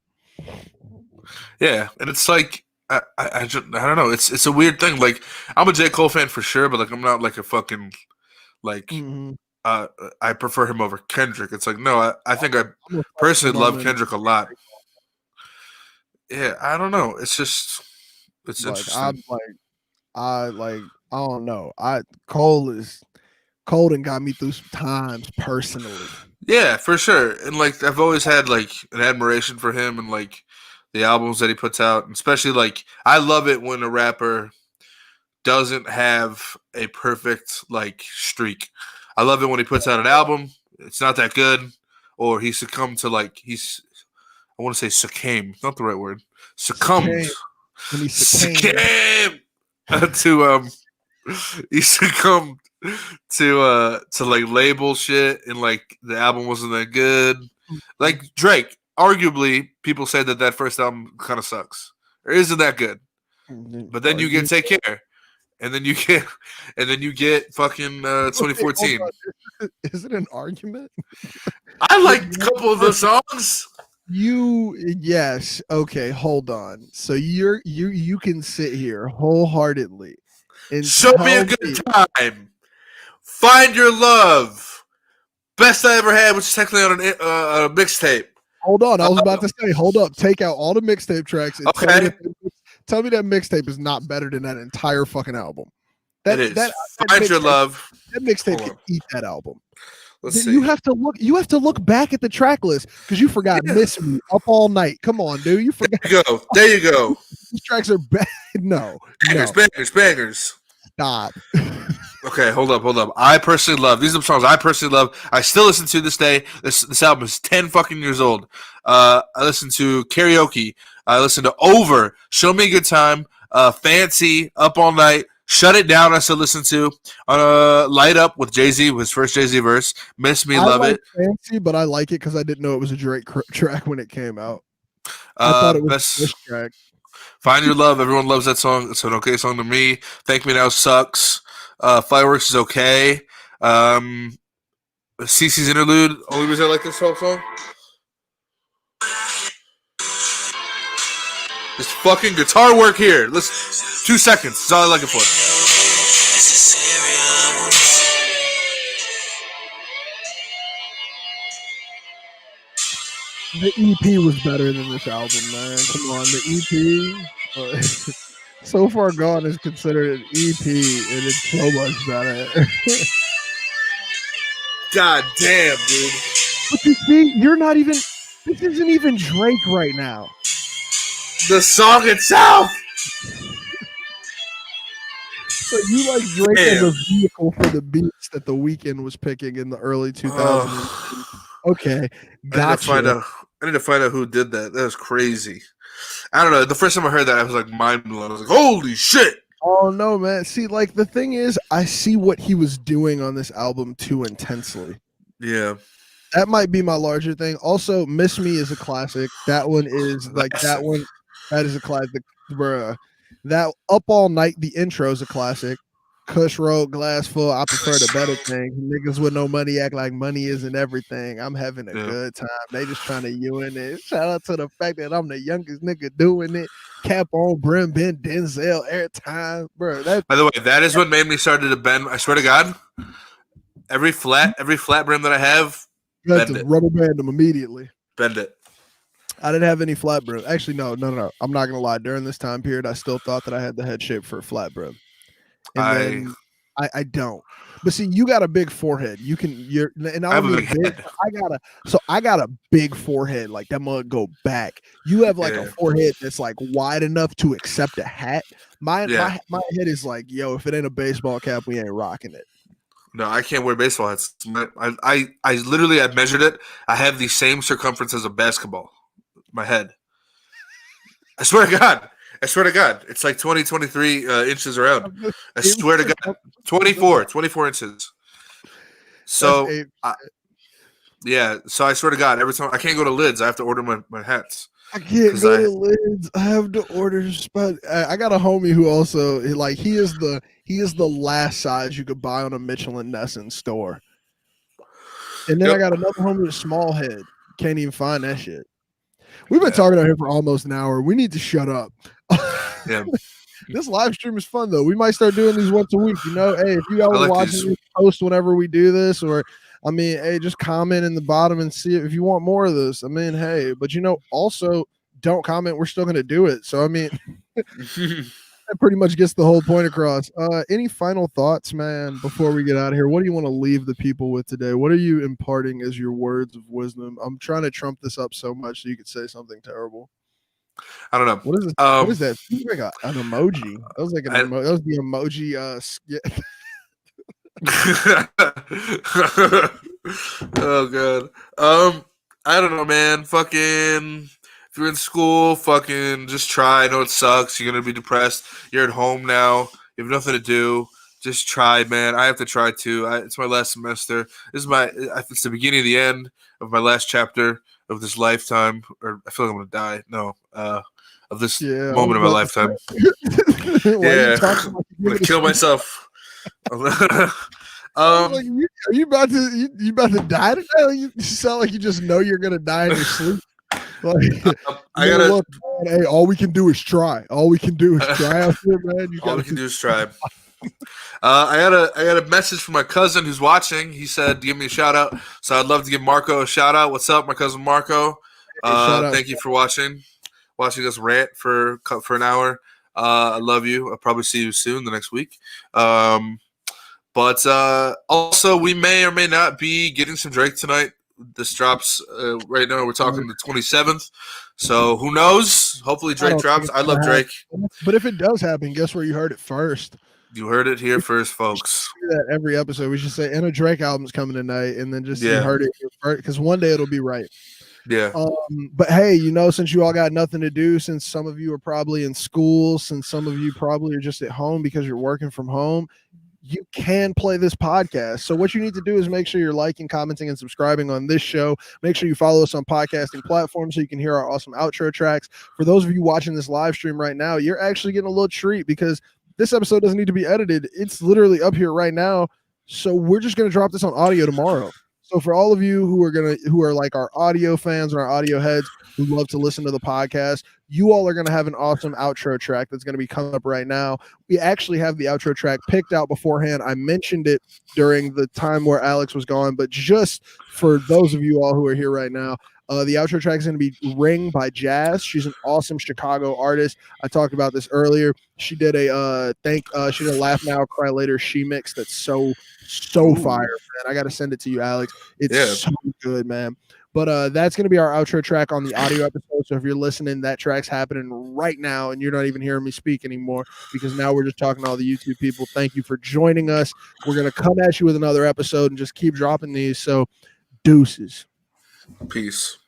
[SPEAKER 2] Yeah, and it's like I don't know. It's a weird thing. Like I'm a J. Cole fan for sure, but like I'm not like a fucking like. I prefer him over Kendrick. It's like no, I think I personally love Kendrick a lot. Yeah, I don't know. It's just it's
[SPEAKER 1] like,
[SPEAKER 2] interesting.
[SPEAKER 1] I don't know. Cole done got me through some times personally.
[SPEAKER 2] Yeah, for sure. And like I've always had like an admiration for him and like the albums that he puts out, and especially like I love it when a rapper doesn't have a perfect like streak. I love it when he puts out an album, it's not that good, or he succumbed to like I want to say succumb, not the right word. Succumbed. Succumbed to he succumbed to like label shit, and like the album wasn't that good. Like Drake, arguably, people say that first album kind of sucks or isn't that good, but then you get Take Care, and then you get fucking
[SPEAKER 1] Okay, hold
[SPEAKER 2] 2014.
[SPEAKER 1] on. Is it an argument?
[SPEAKER 2] I liked a couple of the songs.
[SPEAKER 1] Yes. Okay, hold on. So you can sit here wholeheartedly and
[SPEAKER 2] Show me a
[SPEAKER 1] tell
[SPEAKER 2] good
[SPEAKER 1] me.
[SPEAKER 2] time. Find your love. Best I ever had, which is technically on a mixtape.
[SPEAKER 1] Hold on, I was about to say, hold up, take out all the mixtape tracks and
[SPEAKER 2] Okay.
[SPEAKER 1] tell me that mixtape is not better than that entire fucking album.
[SPEAKER 2] It is. Find your love.
[SPEAKER 1] That mixtape can eat that album.
[SPEAKER 2] Let's see.
[SPEAKER 1] You have to look back at the track list because you forgot "Miss Me," "Up All Night." Come on, dude, you forgot.
[SPEAKER 2] There you go.
[SPEAKER 1] These tracks are bad. No,
[SPEAKER 2] bangers.
[SPEAKER 1] Stop.
[SPEAKER 2] Okay, hold up. I personally love these are songs I personally love. I still listen to this day. This album is 10 fucking years old. I listen to Karaoke. I listen to Over, Show Me a Good Time, Fancy, Up All Night, Shut It Down. I still listen to Light Up with Jay-Z, his first Jay-Z verse. Miss Me, Love It.
[SPEAKER 1] Fancy, but I like it because I didn't know it was a Drake track when it came out. I thought it was this track.
[SPEAKER 2] Find Your Love. Everyone loves that song. It's an okay song to me. Thank Me Now sucks. Fireworks is okay. CeCe's Interlude. Only reason I like this whole song. This fucking guitar work here. Listen, 2 seconds. That's all I like it for.
[SPEAKER 1] The EP was better than this album, man. Come on, the EP. So Far Gone is considered an EP, and it's so much better.
[SPEAKER 2] God damn, dude.
[SPEAKER 1] But you see, you're not even. This isn't even Drake right now.
[SPEAKER 2] The song itself.
[SPEAKER 1] So you like Drake as a vehicle for the beats that The Weeknd was picking in the early 2000s. Okay, gotcha.
[SPEAKER 2] I need to find out who did that. That was crazy. I don't know. The first time I heard that, I was like mind blown. I was like, holy shit.
[SPEAKER 1] Oh, no, man. See, like, the thing is, I see what he was doing on this album too intensely.
[SPEAKER 2] Yeah.
[SPEAKER 1] That might be my larger thing. Also, Miss Me is a classic. That one is like that one. That is a classic. Bruh. That Up All Night, the intro is a classic. Kush Road, Glass Full, I prefer the better thing. Niggas with no money act like money isn't everything. I'm having a good time. They just trying to you in it. Shout out to the fact that I'm the youngest nigga doing it. Cap on brim, Ben Denzel, airtime, bro.
[SPEAKER 2] By the way, that is what made me start to bend. I swear to God, every flat brim that I have,
[SPEAKER 1] you have to rubber band them immediately.
[SPEAKER 2] Bend it.
[SPEAKER 1] I didn't have any flat brim. Actually, no. I'm not gonna lie. During this time period, I still thought that I had the head shape for a flat brim. And I don't. But see, you got a big forehead. And I don't mean big. I got a big forehead. Like that mug go back. You have like a forehead that's like wide enough to accept a hat. My head is like, yo, if it ain't a baseball cap, we ain't rocking it.
[SPEAKER 2] No, I can't wear baseball hats. I literally I measured it. I have the same circumference as a basketball. My head. I swear to God. It's like 23 inches around. I swear to God. 24 inches. So, so I swear to God, every time I can't go to Lids, I have to order my hats.
[SPEAKER 1] I can't go to Lids. I have to order spot. I got a homie who also like he is the last size you could buy on a Michelin Nesson store. And then I got another homie with a small head. Can't even find that shit. We've been talking out here for almost an hour. We need to shut up.
[SPEAKER 2] Yeah.
[SPEAKER 1] This live stream is fun though. We might start doing these once a week. You know, hey, if you guys are watching, post whenever we do this, or I mean, hey, just comment in the bottom and see if you want more of this. I mean, hey, but also don't comment. We're still gonna do it. So I mean, that pretty much gets the whole point across. Any final thoughts, man, before we get out of here? What do you want to leave the people with today? What are you imparting as your words of wisdom? I'm trying to trump this up so much so you could say something terrible.
[SPEAKER 2] I don't know.
[SPEAKER 1] What is this? What is that? It's like an emoji. That was like that was the emoji.
[SPEAKER 2] Oh God. I don't know, man. Fucking. If you're in school, fucking just try. I know it sucks. You're gonna be depressed. You're at home now. You have nothing to do. Just try, man. I have to try too. It's my last semester. It's the beginning of the end of my last chapter of this lifetime. Or I feel like I'm gonna die. No, of this moment of my lifetime.
[SPEAKER 1] Why are you talking like you
[SPEAKER 2] I'm gonna kill myself.
[SPEAKER 1] Like, are you about to you about to die today? Like, you sound like you just know you're gonna die in your sleep. Like,
[SPEAKER 2] I gotta.
[SPEAKER 1] look, man, hey, all we can do is try. All we can do is try out here, man.
[SPEAKER 2] All we can do is try. I got a message from my cousin who's watching. He said, "Give me a shout out." So I'd love to give Marco a shout out. What's up, my cousin Marco?
[SPEAKER 1] Shout out.
[SPEAKER 2] Thank you for watching us rant for an hour. I love you. I'll probably see you soon the next week. But also, we may or may not be getting some Drake tonight. This drops right now. We're talking the 27th. So who knows? Hopefully Drake drops. I love Drake.
[SPEAKER 1] But if it does happen, guess where you heard it first?
[SPEAKER 2] You heard it here first, folks.
[SPEAKER 1] We do that every episode. We should say, and a Drake album's coming tonight, and then just you heard it here first, because one day it'll be right.
[SPEAKER 2] Yeah.
[SPEAKER 1] But hey, since you all got nothing to do, since some of you are probably in school, since some of you probably are just at home because you're working from home, you can play this podcast. So what you need to do is make sure you're liking, commenting, and subscribing on this show. Make sure you follow us on podcasting platforms so you can hear our awesome outro tracks. For those of you watching this live stream right now, you're actually getting a little treat because this episode doesn't need to be edited. It's literally up here right now. So we're just going to drop this on audio tomorrow. So for all of you who are like our audio fans and our audio heads who love to listen to the podcast, you all are going to have an awesome outro track that's going to be coming up right now. We actually have the outro track picked out beforehand. I mentioned it during the time where Alex was gone, but just for those of you all who are here right now, the outro track is going to be Ring by Jazz. She's an awesome Chicago artist. I talked about this earlier. She did a she did a Laugh Now, Cry Later She mix that's so fire, man. I got to send it to you, Alex. It's so good, man. But that's going to be our outro track on the audio episode. So if you're listening, that track's happening right now, and you're not even hearing me speak anymore because now we're just talking to all the YouTube people. Thank you for joining us. We're going to come at you with another episode and just keep dropping these. So deuces.
[SPEAKER 2] Peace.